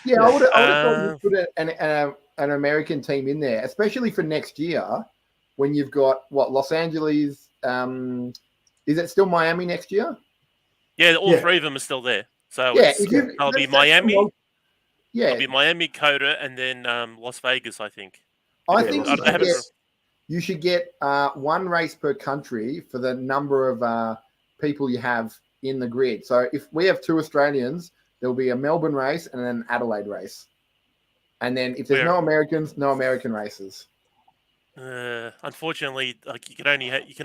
Yeah, I would have thought you put an American team in there, especially for next year when you've got Los Angeles. Is it still Miami next year? Yeah, all three of them are still there. So it'll be Miami. It'll be Miami, Coda, and then Las Vegas, I think. I think you should get one race per country for the number of people you have in the grid. So if we have 2 Australians, there will be a Melbourne race and an Adelaide race. And then if there's no Americans, no American races. Unfortunately, like you can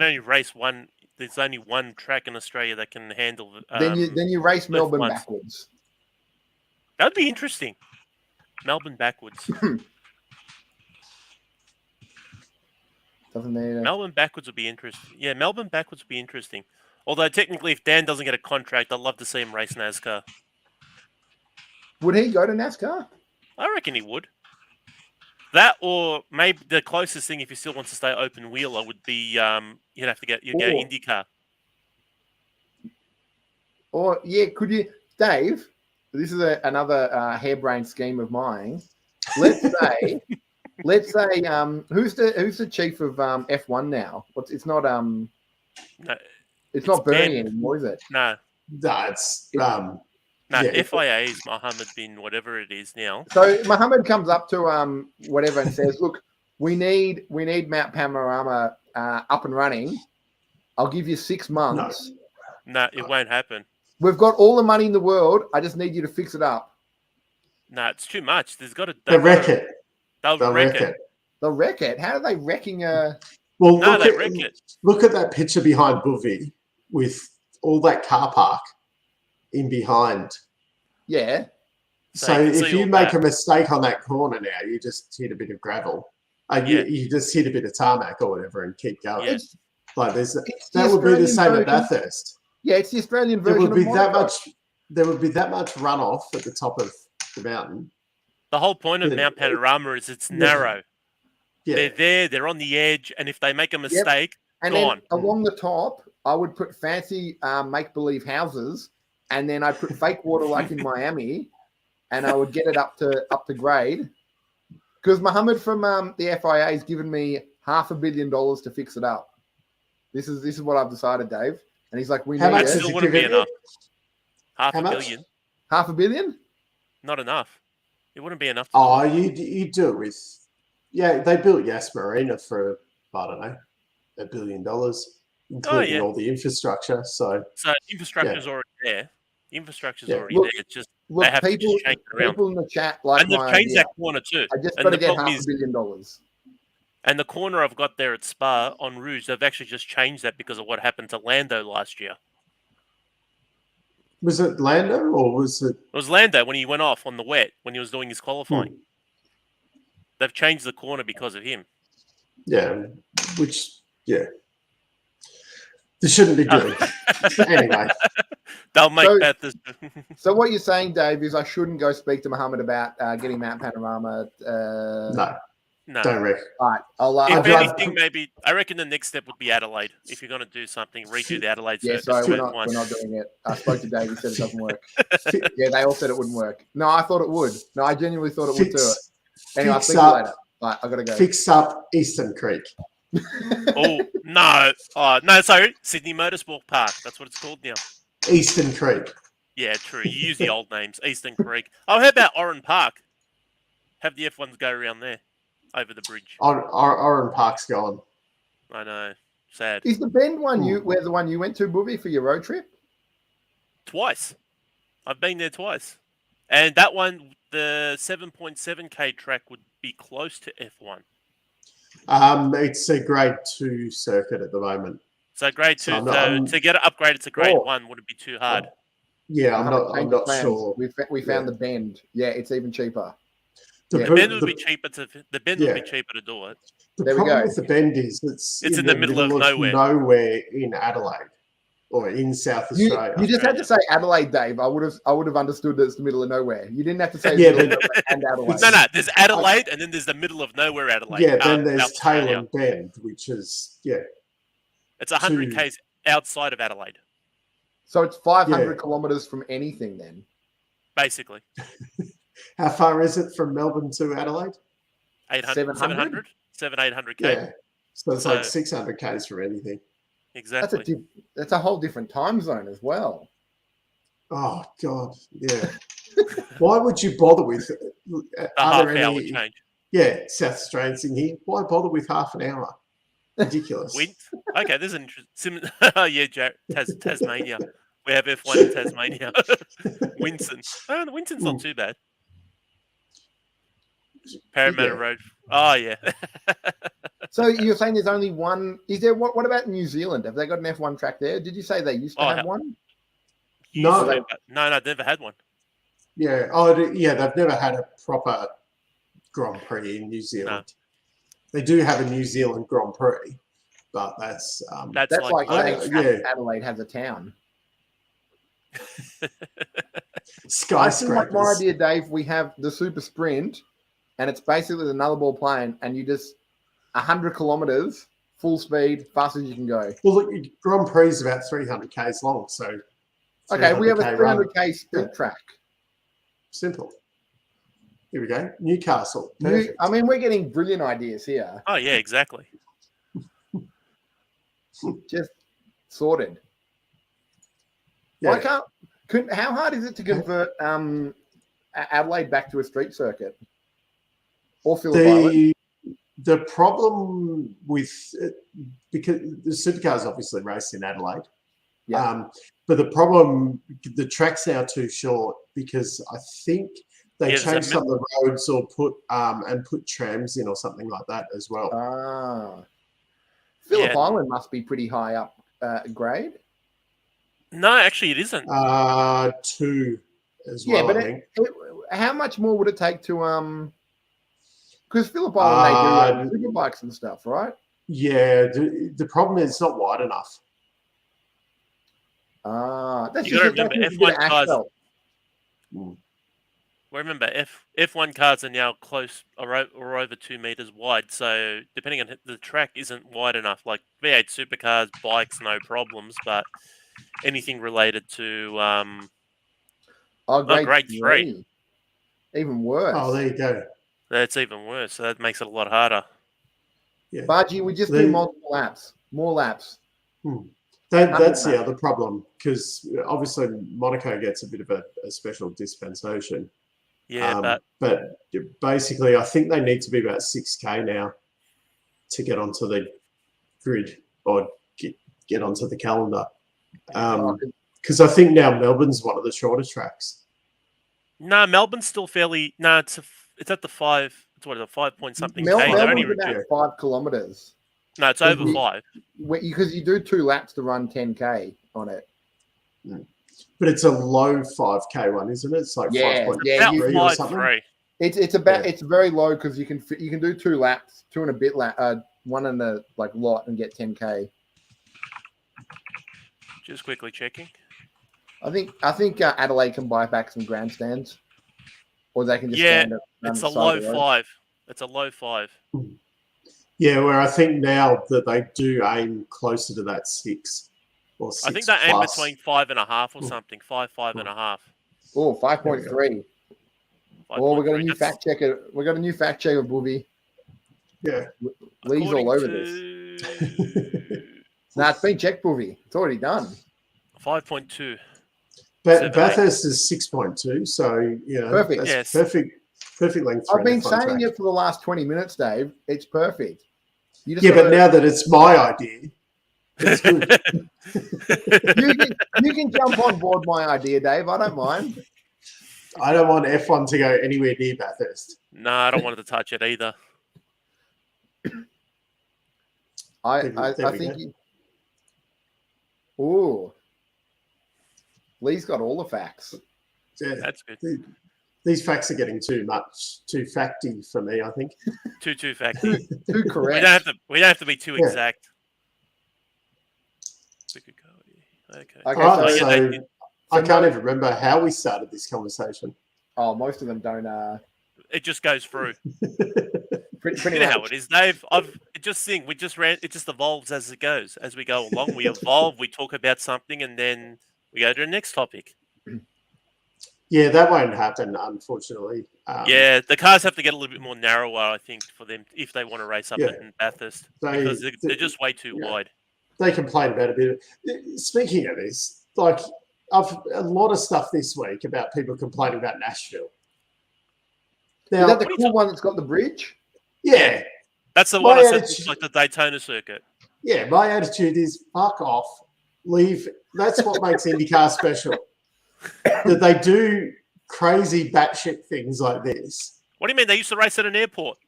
only race one. There's only one track in Australia that can handle. Then you race Melbourne backwards. That'd be interesting. Melbourne backwards. Melbourne backwards would be interesting. Yeah, Melbourne backwards would be interesting. Although technically, if Dan doesn't get a contract, I'd love to see him race NASCAR. Would he go to NASCAR? I reckon he would. That, or maybe the closest thing, if he still wants to stay open wheeler, would be you'd have to go IndyCar. Or could you, Dave? This is another harebrained scheme of mine. Let's say, who's the chief of F1 now? It's not Bernie anymore, is it? No, it's FIA is Mohammed bin whatever it is now. So Mohammed comes up to whatever and says, "Look, we need Mount Panorama up and running. I'll give you 6 months." No, it won't happen. We've got all the money in the world. I just need you to fix it up. No, it's too much. There's got to. They'll wreck it. They'll wreck it. They'll wreck it. How are they wrecking a? Well, they wreck it. Look at that picture behind Buvy with all that car park in behind. Yeah. So if you make a mistake on that corner now, you just hit a bit of gravel. You just hit a bit of tarmac or whatever and keep going. Yeah. Like that would be the same at Bathurst. Yeah, it's the Australian version. There would be that much runoff at the top of the mountain. The whole point of Mount Panorama is it's narrow. Yeah. They're there, they're on the edge, and if they make a mistake, and gone. Then along the top, I would put fancy make-believe houses, and then I'd put fake water like in Miami, and I would get it up to grade. Because Mohammed from the FIA has given me $500 million to fix it up. This is what I've decided, Dave. And he's like, How much still wouldn't be enough. $500 million. $500 million? Not enough. It wouldn't be enough. You do it with... Yeah, they built Yas Marina for, I don't know, $1 billion, including all the infrastructure. So infrastructure's already there. The infrastructure's already there. It's just Look, They have to just change it around. people in the chat like And they've my changed idea. that corner too. I just And got to the get problem half is- $1 billion. And the corner I've got there at Spa on Rouge, they've actually just changed that because of what happened to Lando last year. Was it Lando or was it? It was Lando when he went off on the wet when he was doing his qualifying. They've changed the corner because of him. Yeah, they shouldn't be doing. Anyway. They'll make that. So what you're saying, Dave, is I shouldn't go speak to Mohammed about getting Mount Panorama. No. Don't reckon. All right. I'll, If anything, maybe I reckon the next step would be Adelaide. If you're going to do something, redo the Adelaide yeah, circuit. sorry, we're not doing it. I spoke to Dave. He said it doesn't work. Yeah, they all said it wouldn't work. No, I thought it would. No, I genuinely thought it would do it. Anyway, I'll speak to you later. All right, I got to go. Fix up Eastern Creek. Oh, no. No, sorry. Sydney Motorsport Park. That's what it's called now. Eastern Creek. Yeah, true. You use the old names. Eastern Creek. Oh, how about Oran Park? Have the F1s go around there. Over the bridge. Oran Park's gone. I know. Sad. Is the Bend one where the one you went to, Buvy, for your road trip? Twice. I've been there twice. And that one, the 7.7K track would be close to F1. It's a grade 2 circuit at the moment. So grade 2, to get it upgraded to grade 1 wouldn't be too hard. Yeah, I'm not sure. We found the Bend. Yeah, it's even cheaper. The Bend would be cheaper to do it. The problem with the Bend is it's in the middle of nowhere in Adelaide or in South Australia. You just had to say Adelaide, Dave. I would have understood that it's the middle of nowhere. You didn't have to say and Adelaide. No. There's Adelaide, and then there's the middle of nowhere Adelaide. Yeah, then there's Tailem Bend, which is it's 100 k's outside of Adelaide. So it's 500 kilometers from anything, then. Basically. How far is it from Melbourne to Adelaide? 700, 800 k. Yeah, so it's like 600 k's from anything. Exactly. That's a whole different time zone as well. Oh God, yeah. Why would you bother with half-hour change? Yeah, South Australians in here. Why bother with half an hour? Ridiculous. Okay, there's an interesting. Tasmania. We have F1 in Tasmania. Winston. Oh, Winston's not too bad. Parramatta Road. Oh, yeah. So you're saying there's only one? Is there? What about New Zealand? Have they got an F1 track there? Did you say they used to have one? No, they've never had one. Yeah. Oh, yeah. They've never had a proper Grand Prix in New Zealand. No. They do have a New Zealand Grand Prix, but that's like saying Adelaide has a town. Skyscrapers. My idea, Dave. We have the Super Sprint, and it's basically the nullarball plane, and you just 100 kilometers, full speed, fast as you can go. Well, look, Grand Prix is about 300 k's long, so okay, we have a 300k sprint track. Simple. Here we go. Newcastle. I mean, we're getting brilliant ideas here. Oh yeah, exactly. Just sorted. Yeah. How hard is it to convert Adelaide back to a street circuit? Or Phillip Island? The problem with because the supercars obviously race in Adelaide. Yeah. But the problem, the track's now too short because I think they changed some of the roads or put trams in or something like that as well. Phillip Island must be pretty high up grade. No, actually, it isn't. 2 as well. Yeah, but I think. How much more would it take to Because Phillip Island they do superbikes and stuff, right? Yeah. The problem is it's not wide enough. That's you got to remember F1 cars. Well, remember F1 cars are now close or over 2 meters wide. So depending on the track, isn't wide enough. Like V8 supercars, bikes, no problems, but anything related to grade 3, even worse. Oh, there you go. That's even worse. So that makes it a lot harder. Yeah. Bargy, we just do multiple laps, more laps. That's the other problem because obviously Monaco gets a bit of a special dispensation. Yeah, but basically, I think they need to be about 6K now to get onto the grid or get onto the calendar. Because I think now Melbourne's one of the shorter tracks. No, Melbourne's still fairly. No, it's at the 5. It's what, a 5 point something K. They're only Melbourne's about 5 kilometers. No, it's over 5. Because you do 2 laps to run 10K on it. But it's a low 5K one, isn't it? It's like 5.3 or something. It's very low because you can do 2 laps, 2 and a bit one in the lot and get 10K. Just quickly checking. I think Adelaide can buy back some grandstands, or they can just it's a low 5. It's a low 5. Yeah, where I think now that they do aim closer to that 6 or 6. I think they aim between 5.5 or something. 5.5. Oh, 5.3. Oh, we got a new fact checker. We got a new fact checker, Buvy. Yeah, Lee's all over this. It's been checked, Buvy. It's already done. 5.2. Bathurst is 6.2, so perfect. That's perfect length. I've been saying it for the last 20 minutes, Dave. It's perfect. But now that it's my idea, it's good. you can jump on board my idea, Dave. I don't mind. I don't want F1 to go anywhere near Bathurst. No, I don't want it to touch it either. I think. Ooh. Lee's got all the facts. Yeah, that's good. These facts are getting too facty for me, I think. Too facty. Too correct. We don't have to be too exact. We could go. Okay. So I can't even remember how we started this conversation. Oh, most of them don't. It just goes through. Pretty you know how it is, Dave. It just evolves as it goes. As we go along, we evolve. We talk about something, and then we go to the next topic. Yeah, that won't happen, unfortunately. The cars have to get a little bit more narrower, I think, for them if they want to race up in Bathurst, because they're just way too wide. They complain about a bit. Speaking of this, I've a lot of stuff this week about people complaining about Nashville. Now, is that the cool one that's got the bridge? Yeah. That's the one I said looks like the Daytona circuit. Yeah, my attitude is fuck off. Leave. That's what makes IndyCar special. That they do crazy batshit things like this. What do you mean? They used to race at an airport.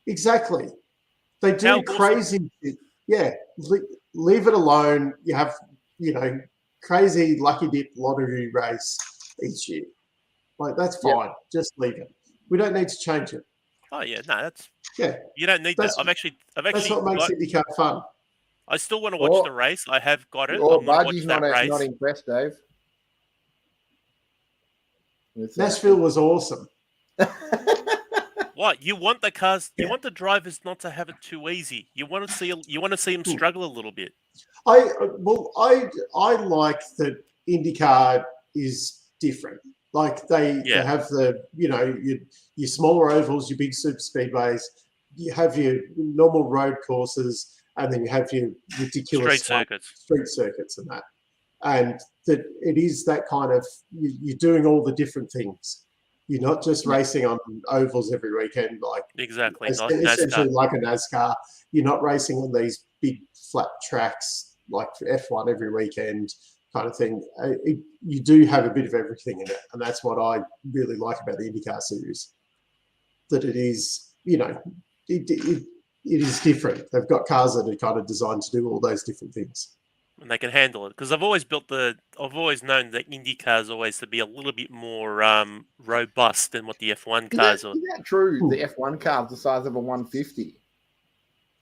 Exactly. They do crazy shit. Yeah. Leave it alone. You have, crazy lucky dip lottery race each year. That's fine. Yep. Just leave it. We don't need to change it. Oh yeah, no, that's You don't need that. I've actually. That's what makes IndyCar fun. I still want to watch the race. I have got it. Budgie's not impressed, Dave. Nashville was awesome. What you want the cars? You want the drivers not to have it too easy. You want to see them struggle a little bit. I like that IndyCar is different. They have the your smaller ovals, your big super speedways. You have your normal road courses, and then you have your ridiculous street circuits and that. And that it is that kind of you're doing all the different things. You're not just racing on ovals every weekend, essentially like a NASCAR. You're not racing on these big flat tracks like F1 every weekend, kind of thing. You do have a bit of everything in it, and that's what I really like about the IndyCar series. That it is, it is different. They've got cars that are kind of designed to do all those different things. And they can handle it because I've always known that Indy cars always to be a little bit more robust than what the F1 cars are. Is that true? The F1 car is the size of a 150.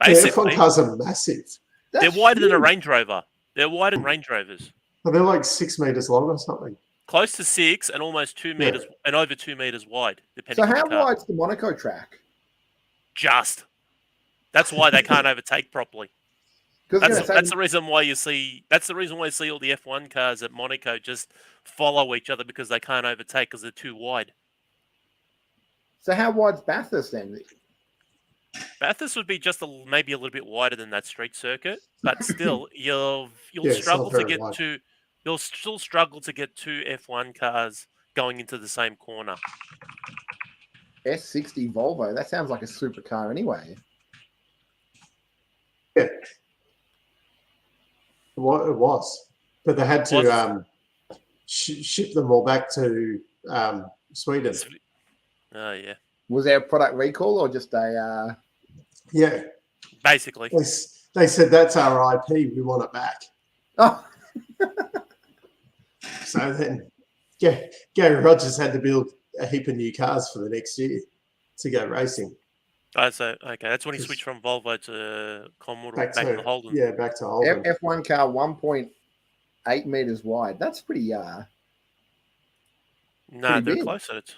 Basically, F1 cars are massive. They're wider than a Range Rover. They're wider than Range Rovers. They're like 6 meters long or something. Close to 6 and almost 2 meters and over 2 meters wide, depending. So how wide's the Monaco track? Just. That's why they can't overtake properly. That's the reason why you see. That's the reason why you see all the F1 cars at Monaco just follow each other because they can't overtake because they're too wide. So how wide's Bathurst then? Bathurst would be just maybe a little bit wider than that street circuit, but still you'll struggle to get to. You'll still struggle to get 2 F1 cars going into the same corner. S60 Volvo. That sounds like a supercar anyway. Yeah. It was, but they had to ship them all back to Sweden. Oh yeah, Was there a product recall or just a? Yeah, basically. they said that's our IP. We want it back. Oh, So then Gary Rogers had to build a heap of new cars for the next year to go racing. Oh, so okay, that's when he switched from Volvo to Commodore back to Holden. Yeah, back to Holden. F1 car 1.8 meters wide. That's pretty. No, pretty they're big. closer. It's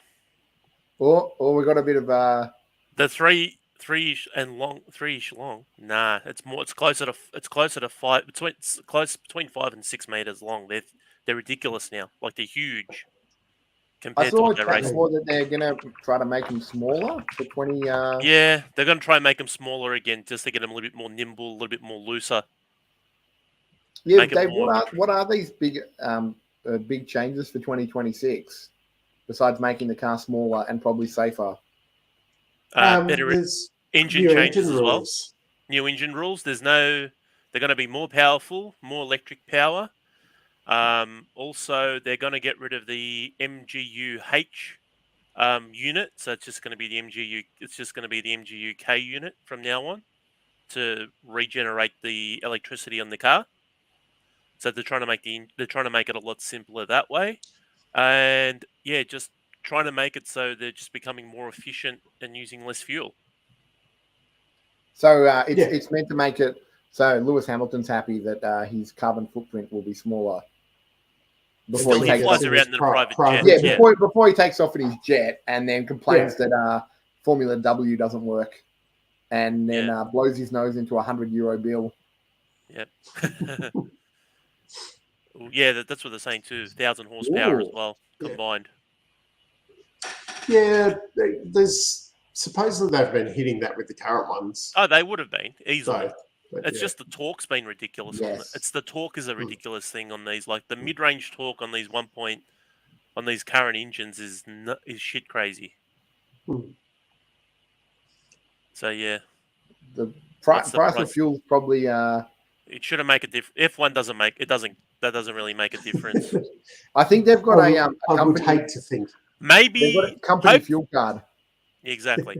Or we got a bit of the three-ish long. Nah, it's more. It's closer to five. It's close between 5 and 6 meters long. They're ridiculous now. Like they're huge I compared to saw what a they're chat racing. before that they're gonna try to make them smaller for 20. Yeah, they're going to try and make them smaller again, just to get them a little bit more nimble, a little bit more looser. Yeah, make it Dave. more- What are these big changes for 2026? Besides making the car smaller and probably safer. Better There's engine new changes engine as well. rules. New engine rules. They're going to be more powerful, more electric power. Also, they're going to get rid of the MGU-H unit, so it's just going to be the MGU. It's just going to be the MGU-K unit from now on to regenerate the electricity on the car. So they're trying to make it a lot simpler that way, and yeah, just trying to make it so they're just becoming more efficient and using less fuel. So it's meant to make it so Lewis Hamilton's happy that his carbon footprint will be smaller. Before Still, he flies around in a private jet. Yeah, before he takes off in his jet and then complains that Formula W doesn't work, and then blows his nose into €100 bill. Yep. Yeah, that's what they're saying too. 1,000 horsepower as well combined. Yeah, there's supposedly they've been hitting that with the current ones. Oh, they would have been easily. So, but it's just the torque's been ridiculous. Yes. It's the torque is a ridiculous thing on these. Like the mid-range torque on these on these current engines is shit crazy. So yeah, the price of fuel is probably. It shouldn't make a difference. F1 doesn't make it. That doesn't really make a difference. I think they've got a I would company. hate to think. Maybe They've got a company fuel card. Exactly.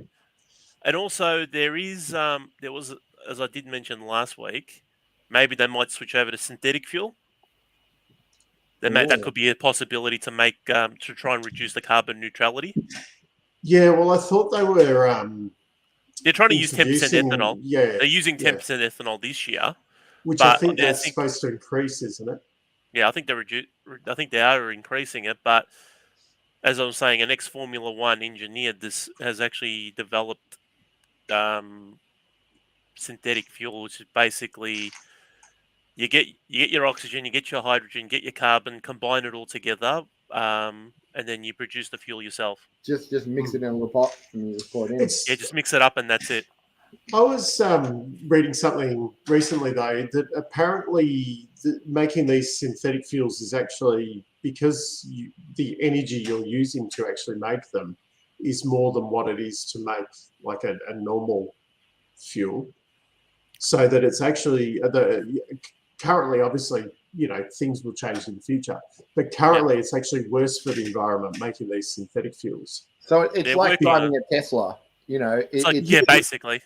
And also there was, as I did mention last week, maybe they might switch over to synthetic fuel. That could be a possibility to make to try and reduce the carbon neutrality. Yeah, well, I thought they were. They're trying to use 10% ethanol. Yeah, they're using 10% ethanol this year, which I think that's supposed to increase, isn't it? Yeah, I think I think they are increasing it, but as I was saying, an ex-Formula One engineer has actually developed synthetic fuel, which is basically you get your oxygen, you get your hydrogen, get your carbon, combine it all together, and then you produce the fuel yourself. Just mix it in a pot and you pour it in. Just mix it up and that's it. I was reading something recently though that apparently making these synthetic fuels is actually because the energy you're using to actually make them is more than what it is to make like a normal fuel. So that it's actually currently, obviously, things will change in the future, but currently it's actually worse for the environment making these synthetic fuels. So it's like driving a Tesla, basically.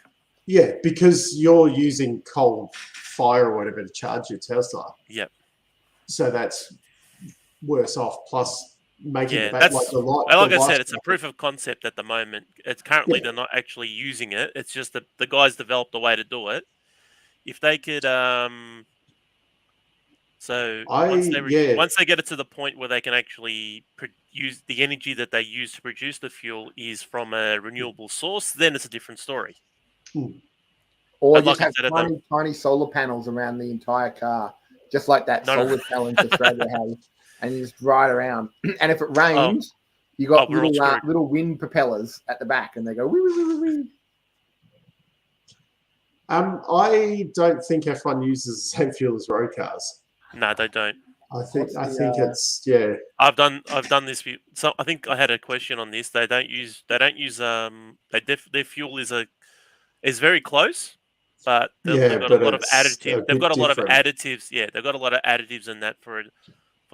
Yeah, because you're using coal fire or whatever to charge your Tesla. Yep. So that's worse off. Plus, making it back that's like the light. Like I said, it's a proof of concept at the moment. It's currently they're not actually using it. It's just that the guys developed a way to do it. If they could, once they get it to the point where they can actually use the energy that they use to produce the fuel is from a renewable source, then it's a different story. Or just have tiny solar panels around the entire car, just like that solar challenge Australia has, and you just ride around. And if it rains, you got little wind propellers at the back, and they go wee wee wee wee. I don't think F1 uses the same fuel as road cars. No, they don't. I think it's I've done this. So I think I had a question on this. They don't use. Their fuel is very close, but they've got a lot of additives. They've got a lot of additives. Yeah, they've got a lot of additives in that for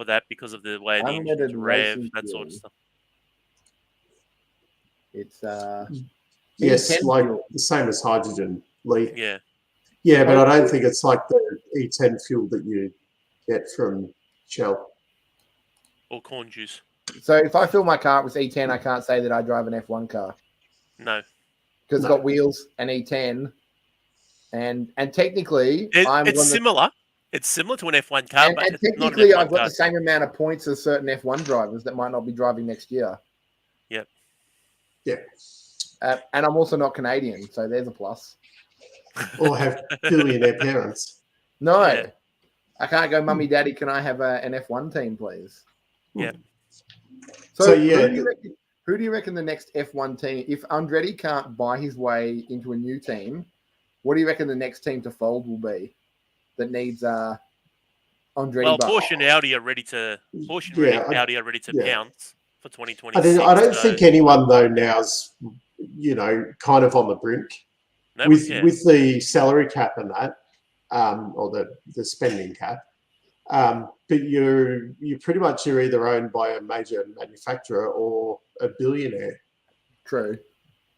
that because of the way the engine is rev, that sort of stuff. It's Yes, E10 like fuel. the same as hydrogen, Lee. Yeah. Yeah, but I don't think it's like the E10 fuel that you get from Shell. Or corn juice. So if I fill my car with E10, I can't say that I drive an F1 car No. because it's got wheels and E10, and technically It's similar. It's similar to an F1 car, but and it's not an technically F1 I've got car. the same amount of points as certain F1 drivers that might not be driving next year. Yep. Yeah. And I'm also not Canadian, so there's a plus. Or have billionaire parents. No, Yeah. I can't go, Mummy, Daddy, can I have an F1 team, please? Yeah. So yeah, who do you reckon the next F1 team, if Andretti can't buy his way into a new team, what do you reckon the next team to fold will be that needs Andretti? Well, Porsche and Audi are ready to Audi are ready to pounce for 2026. I don't think anyone though now's kind of on the brink with the salary cap and that, or the spending cap. But you're pretty much either owned by a major manufacturer or a billionaire. True.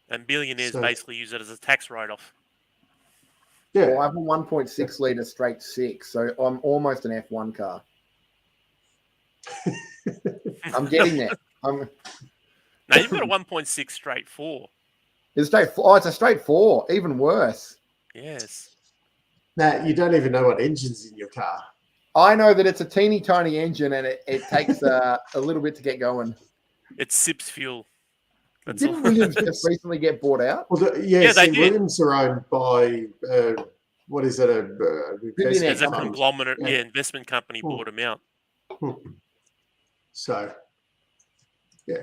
And billionaires basically use it as a tax write-off. Yeah. Well, I have a 1.6 litre straight six, so I'm almost an F1 car. I'm getting there. No, you've got a 1.6 straight 4. It's a straight 4, even worse. Yes. Now, you don't even know what engine's in your car. I know that it's a teeny tiny engine and it takes a little bit to get going. It sips fuel. Didn't Williams just recently get bought out? Well, they did. Williams are owned by, what is it? It's a conglomerate. Yeah, investment company bought them out. So, yeah.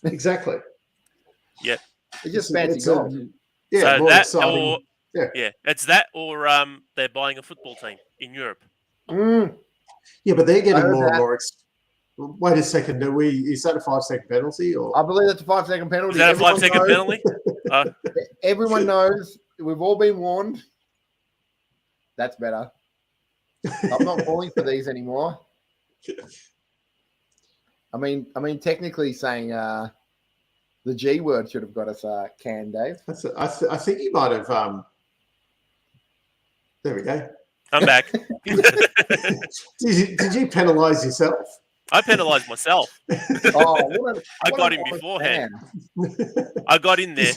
Exactly. Yep. It's just fancy golf. Yeah, so more that exciting. It's that or they're buying a football team in Europe. Yeah, but they're getting more and more. Wait a second. Is that a 5-second penalty? Or I believe that's a 5-second penalty. Is that a 5-second penalty? Everyone knows. We've all been warned. That's better. I'm not falling for these anymore. I mean, technically saying the G word should have got us canned, Dave. I think you might have. There we go. I'm back. Did you penalise yourself? I penalised myself. I got in beforehand. I got in there.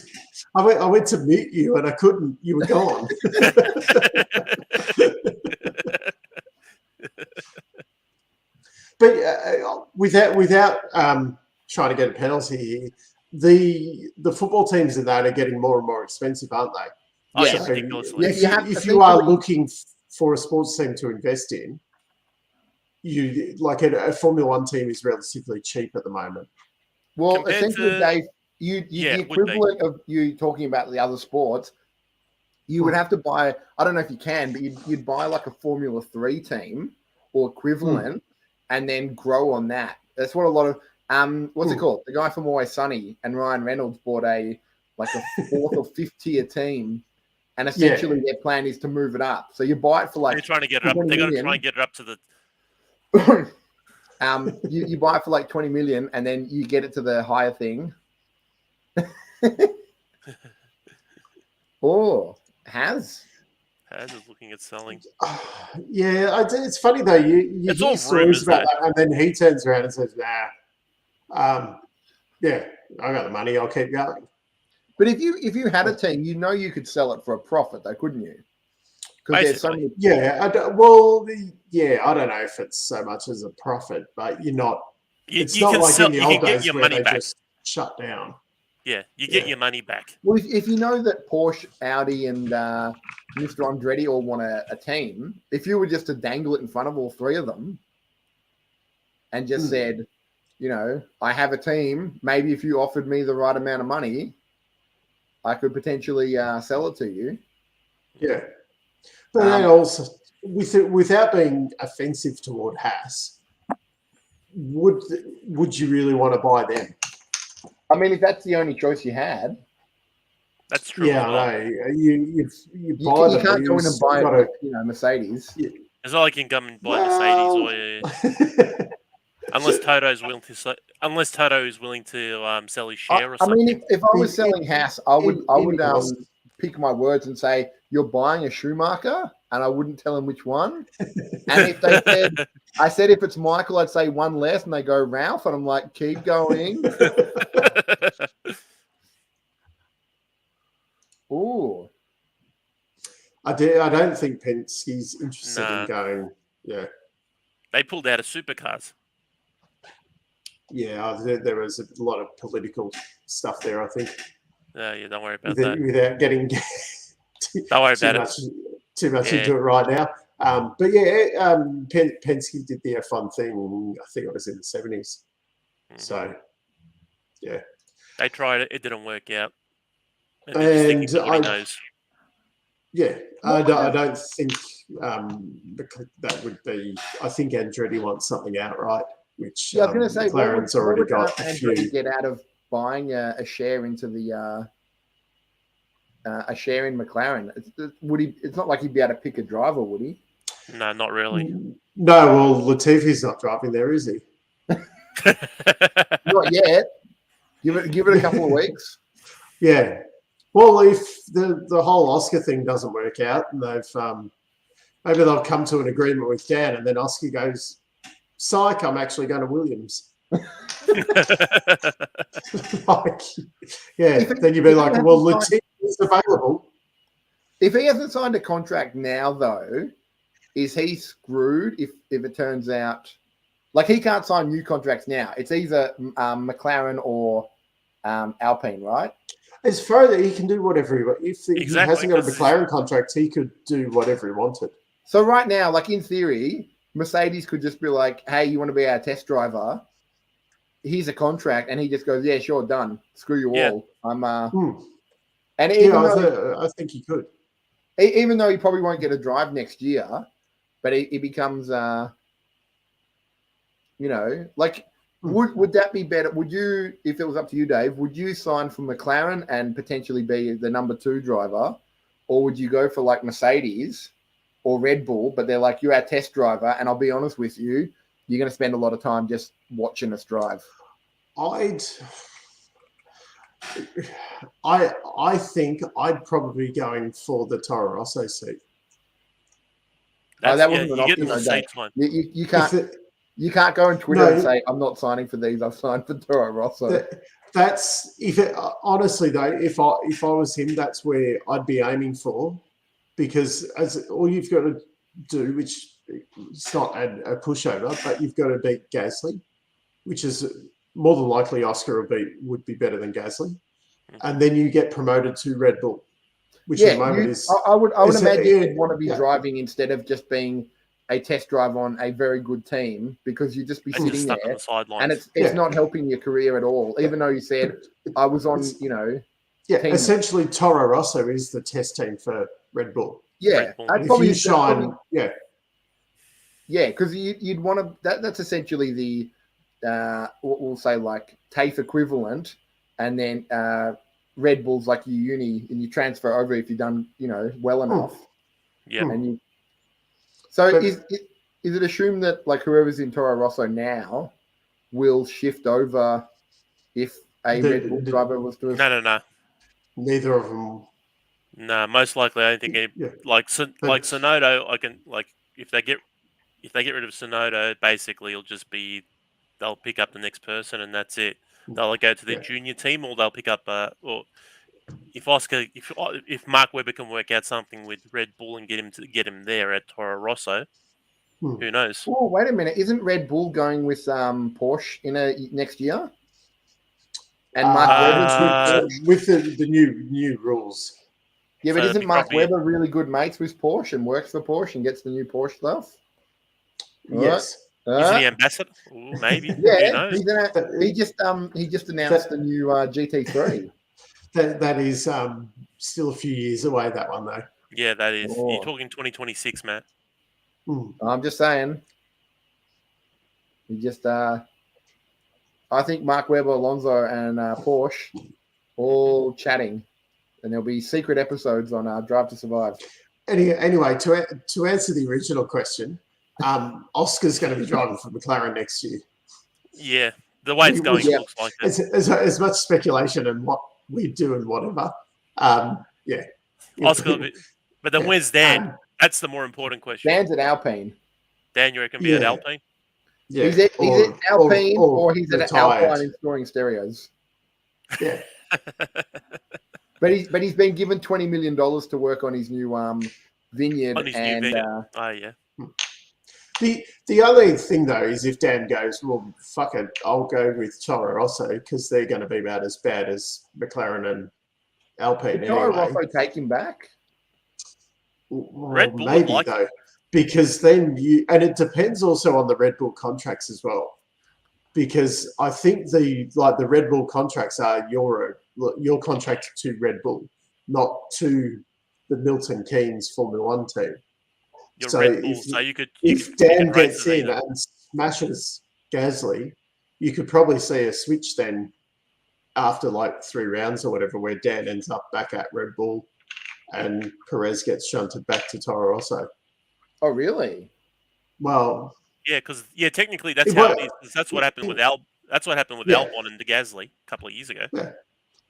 I went to mute you and I couldn't. You were gone. But without trying to get a penalty, the football teams in that are getting more and more expensive, aren't they? Oh, yeah, ridiculously. If you are looking for a sports team to invest in, you like a Formula One team is relatively cheap at the moment. Well, essentially, Dave, the equivalent of you talking about the other sports, you would have to buy. I don't know if you can, but you'd buy like a Formula 3 team or equivalent, and then grow on that. That's what a lot of what's it called? The guy from Always Sunny and Ryan Reynolds bought a 4th or 5th tier team. And essentially, their plan is to move it up. So you buy it for like. They're trying to get it up. They're going to try and get it up to the. You buy it for like 20 million, and then you get it to the higher thing. Has is looking at selling. Yeah, it's funny though. You hear stories about that, and then he turns around and says, "Nah, yeah, I got the money. I'll keep going." But if you had a team, you could sell it for a profit, though, couldn't you? Because there's so many. I don't know if it's so much as a profit, but you're not. It's not like in the old days where they just shut down. Yeah, you get your money back. Well, if you know that Porsche, Audi, and Mr. Andretti all want a team, if you were just to dangle it in front of all three of them and just said, I have a team, maybe if you offered me the right amount of money, I could potentially sell it to you. Yeah. But then also, without being offensive toward Haas, would you really want to buy them? I mean, if that's the only choice you had. That's true. Yeah, I know. You buy them. You can't go in and buy Mercedes. It's not like you can come and buy Mercedes or unless Toto is willing to sell his share or I something. mean, if I was selling Haas, I would pick my words and say, you're buying a Schumacher, and I wouldn't tell him which one. And if they said, if it's Michael, I'd say one less, and they go Ralph, and I'm like, keep going. Ooh. I don't think Penske's interested in going. Yeah. They pulled out of supercars. Yeah, there was a lot of political stuff there, I think. Yeah, don't worry about that. Without getting don't worry about too much into it right now. But yeah, Penske did the F1 thing. I think it was in the 70s. Mm-hmm. So, yeah, they tried it. It didn't work out. And nobody knows. Yeah, I don't think that would be. I think Andretti wants something outright, which I was going to say, McLaren's already got a few. Andretti get out of buying a share into the a share in McLaren? It's not like he'd be able to pick a driver, would he? No, not really. No, well, Latifi's not driving there, is he? Not yet. Give it a couple of weeks. Yeah. Well, if the whole Oscar thing doesn't work out, and maybe they'll come to an agreement with Dan, and then Oscar goes, "Psych, I'm actually going to Williams." Then you'd be like, "Well, Latifi is available." If he hasn't signed a contract now, though, is he screwed? If it turns out, like, he can't sign new contracts now, it's either McLaren or Alpine, right? As far as he can do whatever he wants. If he hasn't got a McLaren contract, he could do whatever he wanted. So right now, like, in theory, Mercedes could just be like, "Hey, you want to be our test driver? Here's a contract," and he just goes, "Yeah, sure, done. Screw you all. I'm." And I think he could. Even though he probably won't get a drive next year, but he becomes, like. Would that be better? Would you, if it was up to you, Dave, would you sign for McLaren and potentially be the number 2 driver? Or would you go for like Mercedes or Red Bull, but they're like, "You're our test driver, and I'll be honest with you, you're going to spend a lot of time just watching us drive"? I think I'd probably be going for the Toro Rosso seat. That wasn't an option, though, Dave. You can't. You can't go on Twitter and say, "I'm not signing for these. I've signed for Toro Rosso." Honestly though, if I was him, that's where I'd be aiming for, because all you've got to do, which it's not a pushover, but you've got to beat Gasly, which is more than likely Oscar would be better than Gasly, and then you get promoted to Red Bull, which at the moment is. I would imagine you'd want to be driving instead of just being a test drive on a very good team, because you just be sitting there and it's not helping your career at all. Even though you said I was on, essentially Toro Rosso is the test team for Red Bull. Yeah, because you'd want to. That's essentially the we'll say like TAFE equivalent, and then Red Bull's like your uni, and you transfer over if you've done well enough. Yeah, and So is it assumed that like whoever's in Toro Rosso now will shift over if a Red Bull driver was to? No. Neither of them. No, most likely I don't think like Tsunoda. I can if they get rid of Tsunoda, basically it'll just be they'll pick up the next person and that's it. They'll go to their junior team, or they'll pick up or if Mark Webber can work out something with Red Bull and get him there at Toro Rosso, who knows? Oh, wait a minute! Isn't Red Bull going with Porsche in next year? And Mark Webber's with the new rules. Yeah, but isn't Mark Webber really good mates with Porsche and works for Porsche and gets the new Porsche stuff? Yes. Isn't he ambassador? Ooh, maybe. Yeah, he just announced the new GT3. That is still a few years away, that one, though. Yeah, that is. You're talking 2026, Matt. I'm just saying. I think Mark Webber, Alonso, and Porsche all chatting, and there'll be secret episodes on Drive to Survive. Anyway, to answer the original question, Oscar's going to be driving for McLaren next year. Yeah, the way it's going, it looks like it. As much speculation and what we do and whatever. Yeah. Oscar, but then where's Dan? That's the more important question. Dan's at Alpine. Dan, you reckon be at Alpine? Yeah. He's at Alpine or he's at Alpine installing stereos. Yeah. But he's been given $20 million to work on his new vineyard. On his new vineyard. Oh, yeah. The only thing, though, is if Dan goes, well, fuck it, I'll go with Toro Rosso because they're going to be about as bad as McLaren and Alpine. Toro Rosso take him back? Red Bull maybe, though. Because then and it depends also on the Red Bull contracts as well. Because I think the Red Bull contracts are your contract to Red Bull, not to the Milton Keynes Formula One team. So Red Bull, so if Dan gets in and smashes Gasly, you could probably see a switch then after like 3 rounds or whatever, where Dan ends up back at Red Bull and Perez gets shunted back to Toro Rosso. Oh, really? Well, yeah, because technically that's how it is. That's what happened with That's what happened with Albon and De Gasly a couple of years ago. Yeah.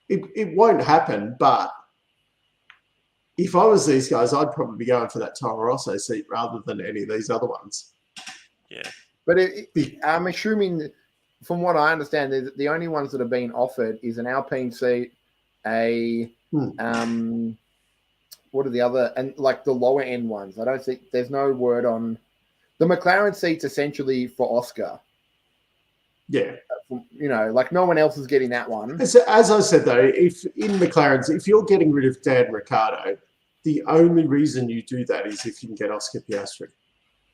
It won't happen, but if I was these guys, I'd probably be going for that Toro Rosso seat rather than any of these other ones. Yeah. But I'm assuming, from what I understand, the only ones that have been offered is an Alpine seat, what are the other, and like the lower end ones. I don't think there's no word on the McLaren seats essentially for Oscar. Yeah. Like no one else is getting that one. As I said, though, if in McLaren's, if you're getting rid of Dan Ricciardo, the only reason you do that is if you can get Oscar Piastri.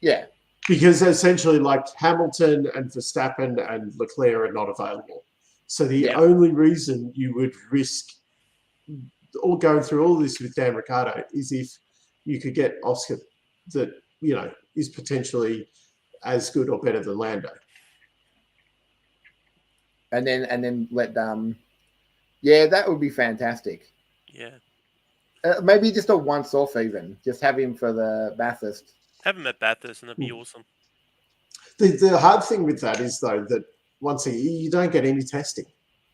Yeah. Because essentially, like Hamilton and Verstappen and Leclerc are not available. So the only reason you would risk all going through all this with Dan Ricciardo is if you could get Oscar that, is potentially as good or better than Lando. And then let that would be fantastic. Yeah. Maybe just a once-off even. Just have him for the Bathurst. Have him at Bathurst and that'd be awesome. The hard thing with that is, though, that once you don't get any testing.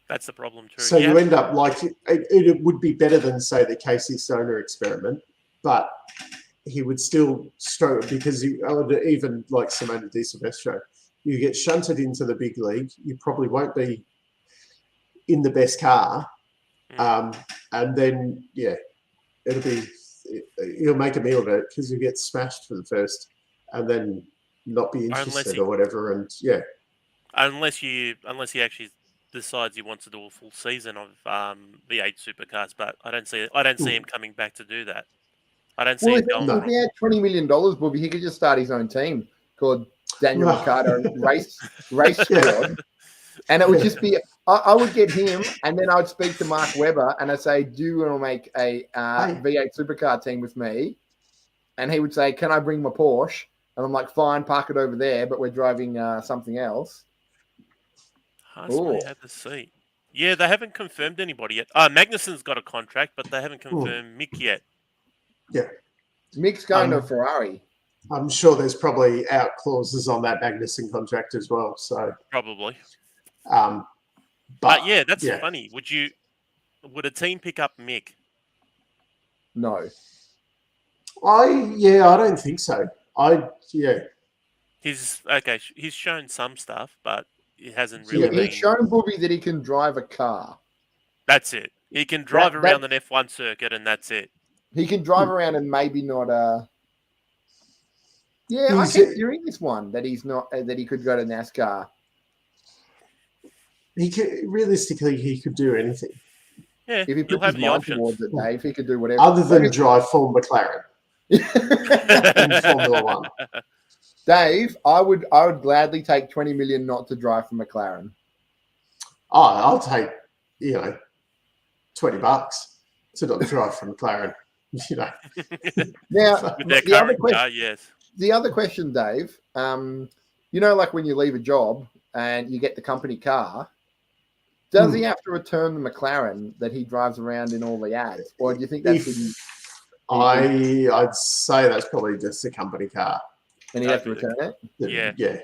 That's the problem, too. So you end up like it would be better than, say, the Casey Stoner experiment, but he would still struggle because even like Simona Di Silvestro, you get shunted into the big league. You probably won't be in the best car, and then you'll make a meal of it because you get smashed for the first, and then not be interested or whatever. And unless he actually decides he wants to do a full season of V8 supercars, but I don't see him coming back to do that. I don't see him going. If he had $20 million, Buvy, he could just start his own team called Daniel Ricciardo Race Squad, and it would just be. I would get him, and then I would speak to Mark Webber, and I'd say, "Do you want to make a V8 supercar team with me?" And he would say, "Can I bring my Porsche?" And I'm like, "Fine, park it over there, but we're driving something else." Haas had the seat. Yeah, they haven't confirmed anybody yet. Magnussen's got a contract, but they haven't confirmed Mick yet. Yeah. Mick's going to Ferrari. I'm sure there's probably out clauses on that Magnussen contract as well. So probably. But yeah, that's funny. Would a team pick up Mick? No. I don't think so. He's shown some stuff, but it hasn't really been. He's shown Buvy that he can drive a car. That's it. He can drive around an F1 circuit, and that's it. He can drive around and maybe not. I kept hearing this one that he's not that he could go to NASCAR. He could do anything. Yeah, if he puts his mind towards it, Dave, he could do whatever. Other than drive full McLaren in Formula One. Dave, I would gladly take $20 million not to drive for McLaren. Oh, I'll take $20 to not drive for McLaren. Now the other question, yes. The other question, Dave. Like when you leave a job and you get the company car, does he have to return the McLaren that he drives around in all the ads, or do you think that's? I'd say that's probably just a company car. And he'd have to return it? Yeah. Yeah.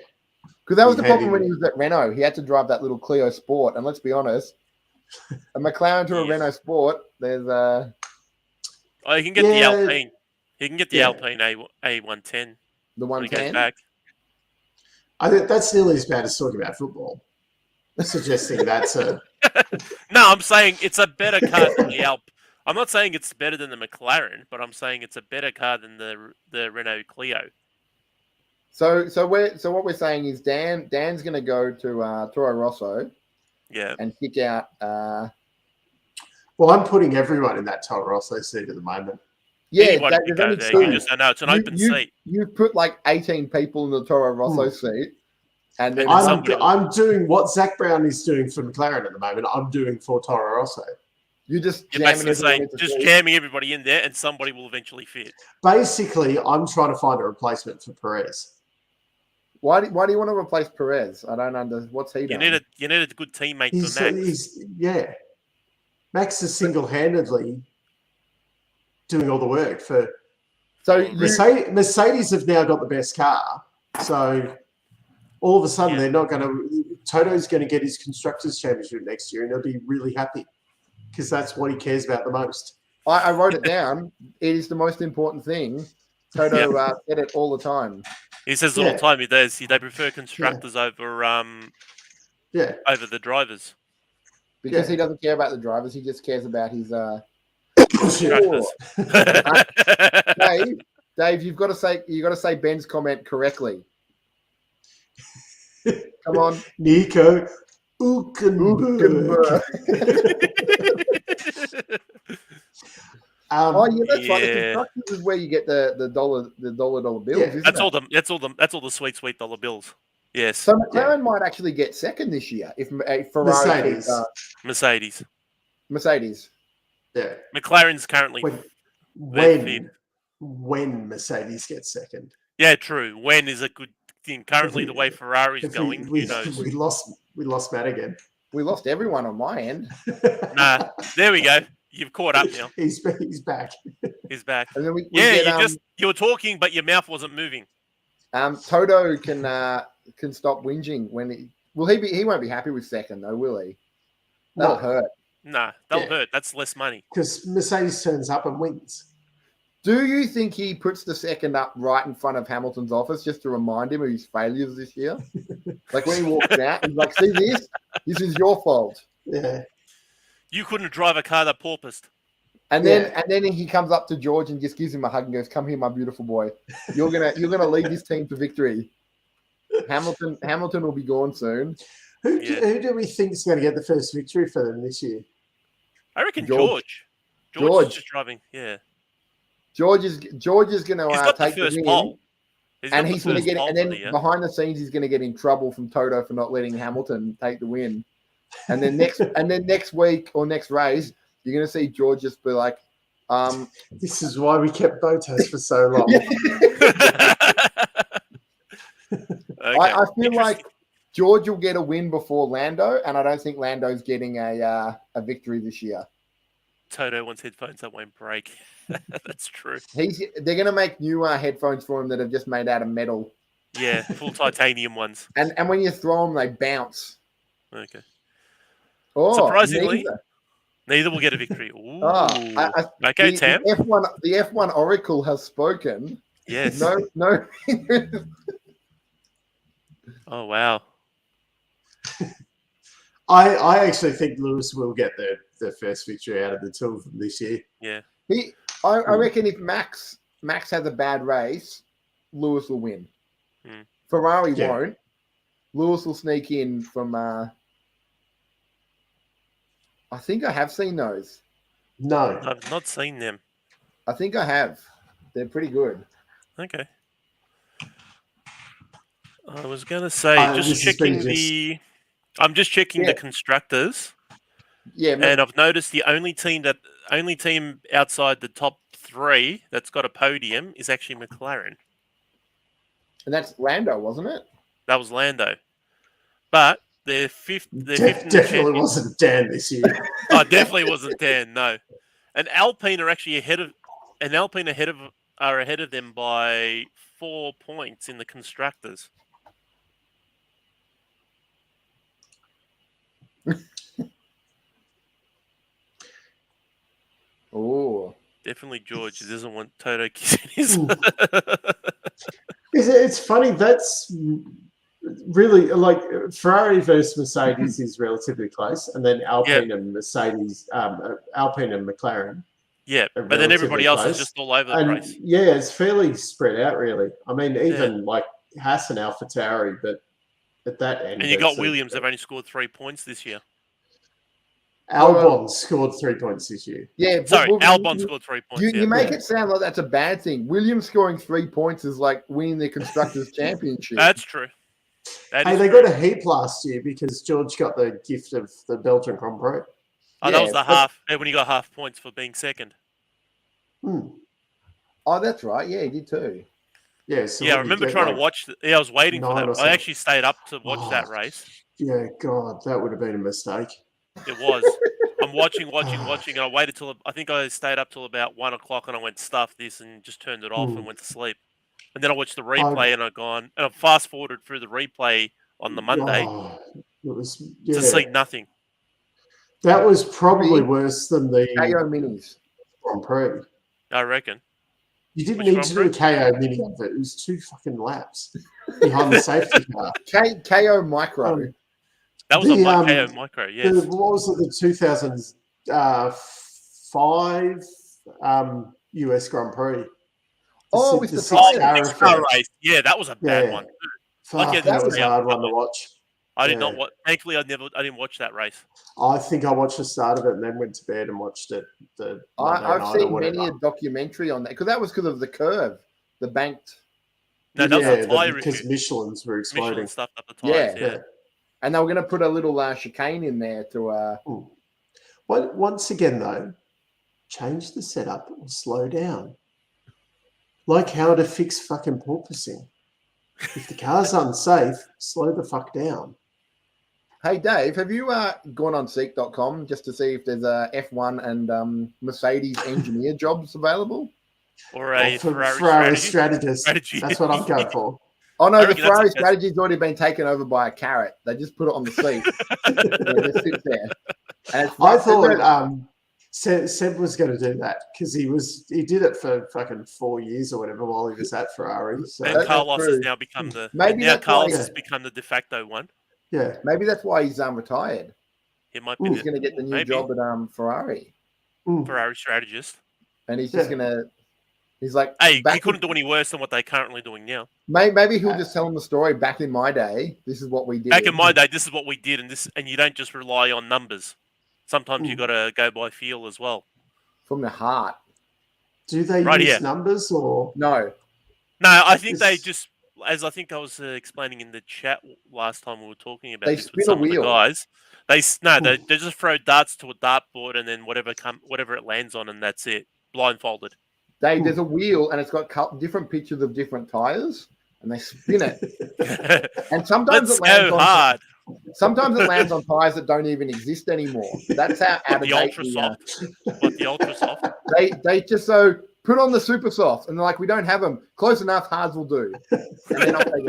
Because that was He the had problem him- when he was at Renault. He had to drive that little Clio Sport, and let's be honest, a McLaren to a Yes. Renault Sport, there's Oh, he can get the Yeah. Alpine. He can get the Yeah. Alpine A110 the when he goes 110. back. I think that's nearly as bad as talking about football. Suggesting that's a No, I'm saying it's a better car than the Alp. I'm not saying it's better than the McLaren, but I'm saying it's a better car than the Renault Clio. So what we're saying is Dan's going to go to Toro Rosso Yeah. and kick out. well, I'm putting everyone in that Toro Rosso seat at the moment. Yeah, Anybody that, can there's go only there. two. You just don't know. It's an open seat. You've put like 18 people in the Toro Rosso seat, and then And I'm, somebody will- I'm doing what Zach Brown is doing for McLaren at the moment. I'm doing for Toro Rosso. you're just You're jamming basically everyone saying into just seats. jamming everybody in there, and somebody will eventually fit. Basically, I'm trying to find a replacement for Perez. Why do you want to replace Perez? I don't understand. What's he You done? need a good teammate for Max. Yeah. Max is single-handedly doing all the work for So Mercedes have now got the best car. So all of a sudden Yeah. they're not going to Toto's going to get his constructors championship next year and he'll be really happy because that's what he cares about the most. I wrote it down. It is the most important thing. Toto said it all the time. He says it all Yeah. the time. They prefer constructors over Yeah. over the drivers. Because Yeah. he doesn't care about the drivers, he just cares about his Constructors. Dave, you got to say Ben's comment correctly. Come on. Nico Hülkenberg. Oh yeah, that's right. The Yeah. constructors is where you get the dollar bills. Yeah. Isn't That's it? all the sweet dollar bills. Yes. So McLaren might actually get second this year if Ferrari keeps, Mercedes. Yeah. McLaren's currently When Mercedes gets second. Yeah, true. When is a good thing. Currently the way Ferrari's going, we who knows? we lost Matt again. We lost everyone on my end. Nah. There we go. You've caught up now. He's back. He's back. And then we Yeah, get, you were talking but your mouth wasn't moving. Toto can stop whinging when he won't be happy with second though, will he? That'll hurt. Nah, that'll hurt. That's less money. Because Mercedes turns up and wins. Do you think he puts the second up right in front of Hamilton's office just to remind him of his failures this year? Like when he walks out, he's like, "See this? This is your fault." Yeah. You couldn't drive a car that porpoised. And then he comes up to George and just gives him a hug and goes, "Come here, my beautiful boy. You're gonna lead this team to victory." Hamilton will be gone soon. Who do we think is going to get the first victory for them this year? I reckon George. George. Is just driving. Yeah. George is going to He's got take the first the win, pole. and he's going to get it. And then behind the scenes, he's going to get in trouble from Toto for not letting Hamilton take the win. And then next week or next race, you're going to see George just be like, This is why we kept Bottas for so long. Okay. I feel like George will get a win before Lando, and I don't think Lando's getting a victory this year. Toto wants headphones that won't break. That's true. They're going to make new headphones for him that are just made out of metal. Yeah, full titanium ones. And when you throw them, they bounce. Okay. Oh, surprisingly, neither will get a victory. Ooh. Okay, Tam. The F1 Oracle has spoken. Yes. No. Oh wow. I actually think Lewis will get the first victory out of the two of them this year. Yeah. I reckon if Max has a bad race, Lewis will win. Ferrari won't. Lewis will sneak in from. I think I have seen those. No, I've not seen them. I think I have. They're pretty good. Okay. I was gonna say I'm just checking the constructors. Yeah, and I've noticed the only team outside the top 3 that's got a podium is actually McLaren. And that's Lando, wasn't it? That was Lando, but they're fifth. Definitely wasn't Dan this year. Oh, definitely wasn't Dan. No, and Alpine are actually ahead of them by 4 points in the constructors. Oh, Definitely George. He doesn't want Toto kissing his. It's funny. That's really like Ferrari versus Mercedes is relatively close, and then Alpine and Mercedes, Alpine and McLaren. Yeah, are but then everybody else relatively is just all over the And place. yeah, it's fairly spread out, really. I mean, even like Haas and AlphaTauri, but at that end, And you got Williams. They've only scored 3 points this year. Albon scored 3 points this year. yeah. Sorry, but Albon scored 3 points. You make it sound like that's a bad thing. Williams scoring 3 points is like winning the constructors' championship. That's true. They got a heap last year because George got the gift of the Belgian Grand Prix. Oh, that was the half. When you got half points for being second. Oh, that's right. Yeah, he did too. Yeah, so I remember trying to watch. I was waiting for that. I actually stayed up to watch that race. Yeah, God, that would have been a mistake. It was. I'm watching, and I waited till I think I stayed up till about 1 o'clock, and I went stuff this and just turned it off and went to sleep. And then I watched the replay, and I fast forwarded through the replay on the Monday to see nothing. That was probably worse than the KO minis Grand Prix. I reckon. You didn't need to do a KO mini of it. It was 2 fucking laps behind the safety car. KO micro. That was a KO micro, yes. What was it, the 2005 US Grand Prix? Oh, it's the 6-car race. Yeah, that was a bad one. Fuck, that was a hard one to watch. I did not watch. Thankfully, I didn't watch that race. I think I watched the start of it and then went to bed and watched it. I've seen many a documentary on that because that was because of the curve, the banked. No, that was the tire because issue. Michelins were exploding. Michelin stuffed up the tires. Yeah. And they were going to put a little chicane in there to. Once again, though, change the setup or slow down. Like how to fix fucking porpoising. If the car's unsafe, slow the fuck down. Hey, Dave, have you gone on Seek.com just to see if there's a F1 and Mercedes engineer jobs available? Or a Ferrari strategist. That's what I'm going for. Oh, no, the Ferrari strategy's already been taken over by a carrot. They just put it on the seat. It just sits there. And I thought Seb was going to do that because he did it for fucking 4 years or whatever while he was at Ferrari. So. And Carlos has now become has become the de facto one. Yeah, maybe that's why he's retired. It might be. He's going to get the new job at Ferrari. Ferrari strategist, and he's just going to. He's like, hey, he couldn't do any worse than what they're currently doing now. Maybe he'll just tell them the story. Back in my day, this is what we did. Back in my day, this is what we did, and you don't just rely on numbers. Sometimes you got to go by feel as well. From the heart. Do they use numbers or no? No, I think they just, as I think I was explaining in the chat last time we were talking about this with some of the guys. They just throw darts to a dartboard and then whatever it lands on, and that's it, blindfolded. There's a wheel and it's got different pictures of different tires, and they spin it. And sometimes it lands hard. Sometimes it lands on tires that don't even exist anymore. That's how out of date. The ultra soft. They just put on the super soft, and they're like, we don't have them. Close enough, hards will do. And then off they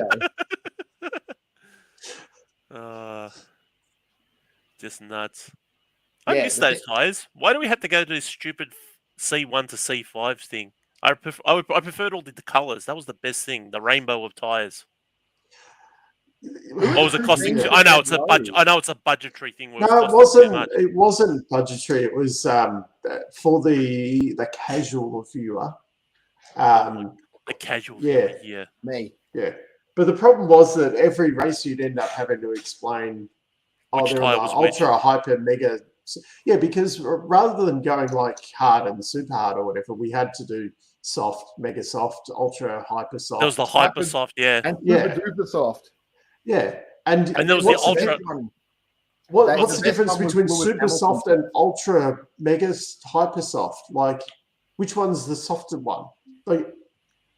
go. Just nuts. I miss those tires. Why do we have to go to this stupid C1 to C5 thing? I preferred all the colours. That was the best thing. The rainbow of tires. What was it costing? I know it's a budget. I know it's a budgetary thing. No, it wasn't. It wasn't budgetary. It was for the casual viewer. The casual viewer, yeah. Me. Yeah. But the problem was that every race you'd end up having to explain, they're ultra, hyper, mega. Yeah, because rather than going like hard and super hard or whatever, we had to do soft, mega soft, ultra, hyper soft. There was the hyper soft, yeah. And super soft. Yeah. And there was the ultra. What's the difference between super soft and ultra, mega, hyper soft? Like, which one's the softer one? Like,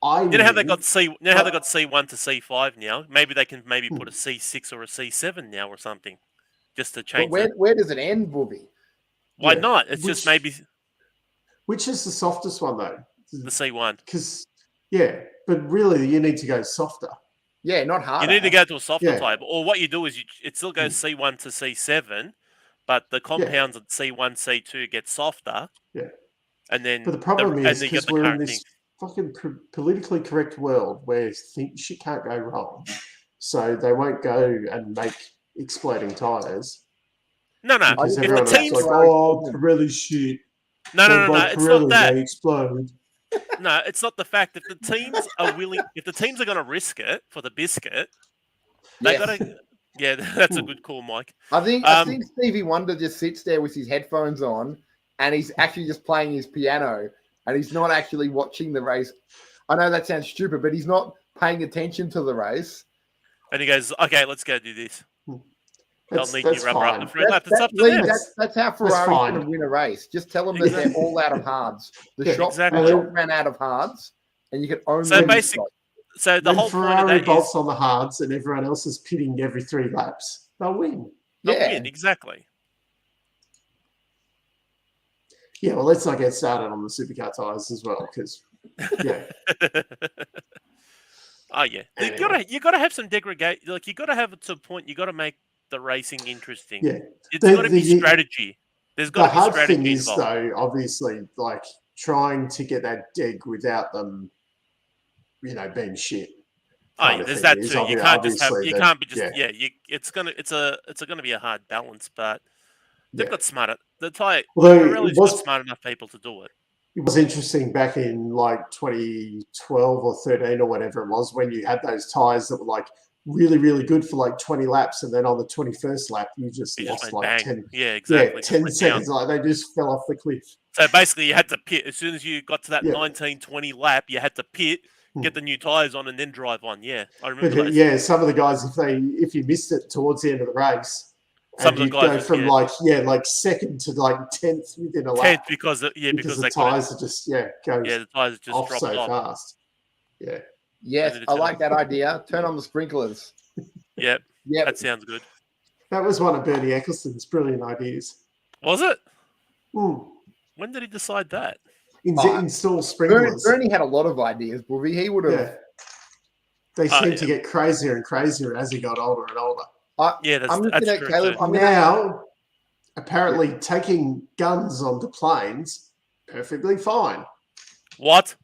you know how they got C1 to C5 now? Maybe they can put a C6 or a C7 now or something, just to change. But where does it end, Buvy? Why not? It's just maybe. Which is the softest one though? The C1. Because but really you need to go softer. Yeah, not harder. You need to go to a softer type, or what you do is it still goes C1 to C7, but the compounds at C1, C2 get softer. Yeah. And then But the problem is you get because the we're in current this fucking politically correct world where shit can't go wrong, so they won't go and make exploding tires. No. Because If everyone the else is teams, like, oh, Pirelli's shit. no. It's not that. They explode. No, it's not the fact. If the teams are willing, if the teams are going to risk it for the biscuit, they got to. Yeah, that's a good call, Mike. I think Stevie Wonder just sits there with his headphones on, and he's actually just playing his piano, and he's not actually watching the race. I know that sounds stupid, but he's not paying attention to the race. And he goes, "Okay, let's go do this." They'll need you rubber up the front lap. It's That's, up to them. That's how Ferrari's going to win a race. Just tell them that they're all out of hards. The shop ran out of hards, and you can only. So basically, the whole Ferrari point of that bolts on the hards, and everyone else is pitting every 3 laps. They'll win. They'll win, exactly. Yeah, well, let's not get started on the supercar tires as well, because Oh yeah, anyway. you gotta have some degradation. Like you gotta have it to a point. You gotta make the racing interesting. Yeah, it's got to be strategy. There's got to be strategy thing is, involved. though, obviously, like trying to get that deg without them, being shit. Oh, yeah, there's that too. You can't just have. You can't be just. Yeah. It's gonna be a hard balance, but they've got smarter. The tire. Pirelli's got smart enough people to do it. It was interesting back in like 2012 or 13 or whatever it was when you had those tires that were like really, really good for like 20 laps, and then on the 21st lap you just lost like 10. Yeah, exactly. 10 seconds. Like they just fell off the cliff. So basically, you had to pit as soon as you got to that 19-20 lap. You had to pit, get the new tires on, and then drive on. Yeah, I remember. Yeah, some of the guys, if you missed it towards the end of the race. Some of the guys go from like second to like 10th within a lap. 10th because the tires are just the tires just off dropped so off fast. Yeah. Yes, I like that idea. Turn on the sprinklers. Yep, that sounds good. That was one of Bernie Ecclestone's brilliant ideas. Was it? Mm. When did he decide that? Install sprinklers. Bernie had a lot of ideas, Buvy. He would have. Yeah. They seemed to get crazier and crazier as he got older and older. I'm looking at Caleb. Now, apparently, taking guns onto planes, perfectly fine. What?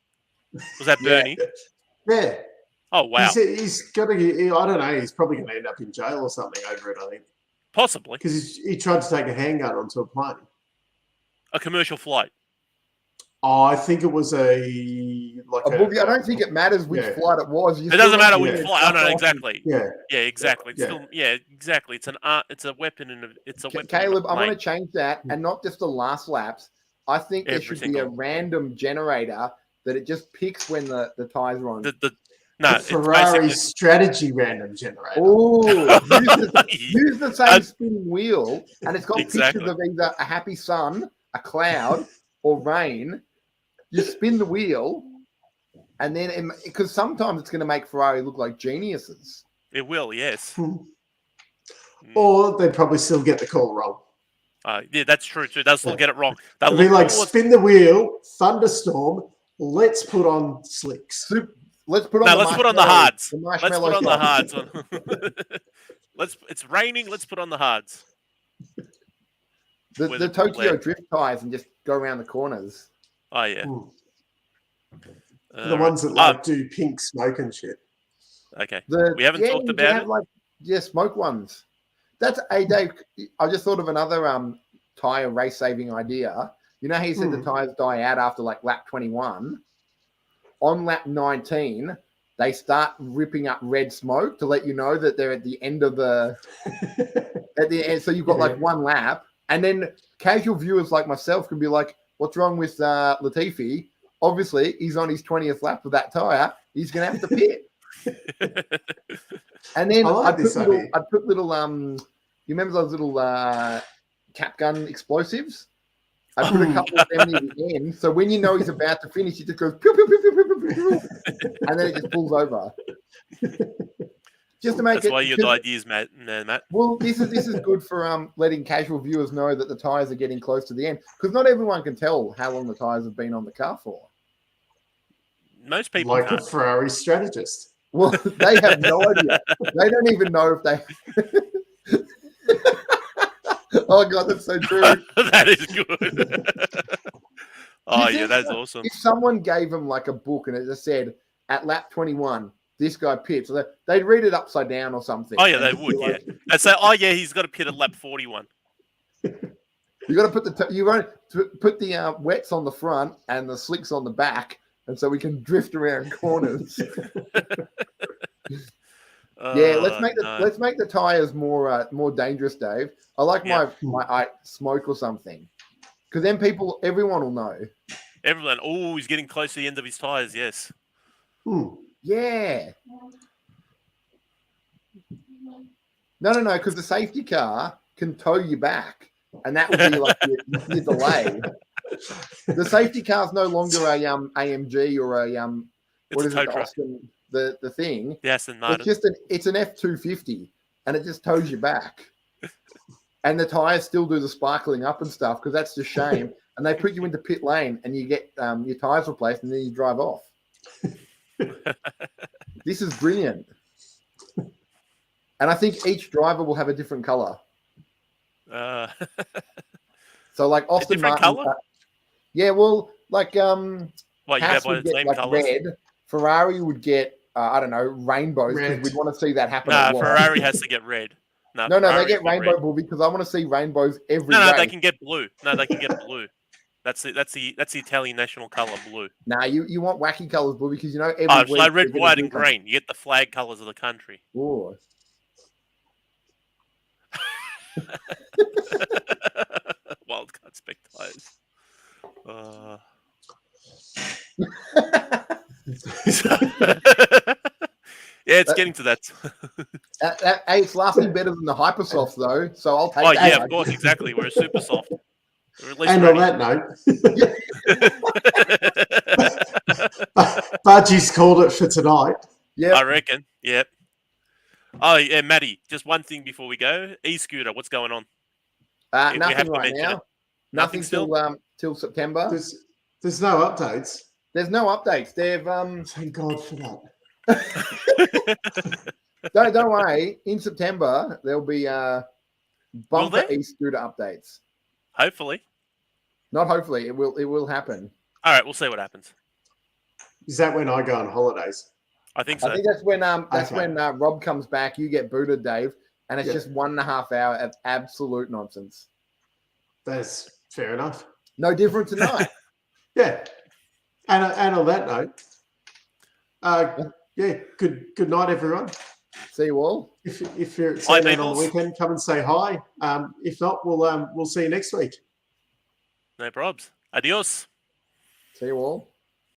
Was that Bernie? Yeah. Oh, wow. He's got to. I don't know. He's probably going to end up in jail or something over it. I think. Possibly. Because he tried to take a handgun onto a plane. A commercial flight. Oh, I think it was I don't think it matters which flight it was. It doesn't matter which flight. I know exactly. Yeah. Yeah, exactly. Exactly. It's an art. It's a weapon, and it's a weapon. Caleb, I want to change that, and not just the last laps. I think there should be a random generator that it just picks when the tires are on. The Ferrari strategy random generator. Oh, use the same spinning wheel, and it's got pictures of either a happy sun, a cloud, or rain. You spin the wheel, and then because sometimes it's going to make Ferrari look like geniuses. It will, yes. Or they probably still get the call wrong. Yeah, that's true too. They'll still get it wrong. They'll be like, spin the wheel, thunderstorm. Let's put on slicks. Let's put on the hards. Let's put on the hards. It's raining. Let's put on the hards. The Tokyo drift tires and just go around the corners. Oh yeah. The ones that do pink smoke and shit. Okay. We haven't talked about it. Smoke ones. That's Dave. I just thought of another tire race saving idea. You know how you said the tires die out after like lap 21? On lap 19, they start ripping up red smoke to let you know that they're at the end of at the end. So you've got like one lap, and then casual viewers like myself can be like, "What's wrong with Latifi? Obviously, he's on his 20th lap with that tire. He's going to have to pit." And then I'd put little you remember those little cap gun explosives? I put a couple of them near the end, so when you know he's about to finish, he just goes pew, pew, pew, pew, pew, pew, pew, and then it just pulls over. Just to make That's why your ideas, Matt. Well, this is good for letting casual viewers know that the tires are getting close to the end, because not everyone can tell how long the tires have been on the car for. Most people like can't. A Ferrari strategist. Well, they have no idea. They don't even know if they. Oh god, that's so true. That is good. Oh yeah, that's awesome. If someone gave them like a book and it just said at lap 21, this guy pits, they'd read it upside down or something. Oh yeah, they would. Yeah, and say, oh yeah, he's got to pit at lap 41. You got to put put the wets on the front and the slicks on the back, and so we can drift around corners. Yeah, let's make the tires more dangerous, Dave. I like my smoke or something, because then everyone will know. Everyone, he's getting close to the end of his tires. Yes. Yeah. No, because the safety car can tow you back, and that would be like your delay. The safety car's no longer a AMG or a what is it? Austin, the thing. The Aston Martin. It's an F250, and it just tows you back. And the tires still do the sparkling up and stuff because that's just shame. And they put you into pit lane, and you get your tires replaced, and then you drive off. This is brilliant. And I think each driver will have a different color. So like Austin Martin. Color? Yeah, well, like what, Haas would get like colors? red. Ferrari would get I don't know, rainbows, because we'd want to see that happen. No, Ferrari has to get red. No, they get rainbow, Buvy, because I want to see rainbows every No, race. they can get blue. No, they can get blue. That's the Italian national color, blue. Nah, you want wacky colors, Buvy, because you know every week. Like red, white, and green. You get the flag colors of the country. Ooh. Wildcard spec tires. Yeah, it's getting to that. Hey, it's lasting better than the Hypersofts, though, so I'll take that. Oh, yeah, of course, exactly. We're a super soft. And on that note, Budgie's called it for tonight. Yeah, I reckon. Yep. Oh, yeah, Matty, just one thing before we go. E-scooter, what's going on? Nothing right now. Nothing till September. There's no updates. There's no updates. They've Thank God for that. Don't worry. In September there'll be bumper e-scooter updates. Hopefully. Not hopefully. It will happen. All right, we'll see what happens. Is that when I go on holidays? I think so. I think that's when Rob comes back. You get booted, Dave, and it's just 1.5 hour of absolute nonsense. That's fair enough. No different tonight. Yeah. And on that note, good night, everyone. See you all. If you're at on the weekend, come and say hi. If not, we'll see you next week. No probs. Adios. See you all.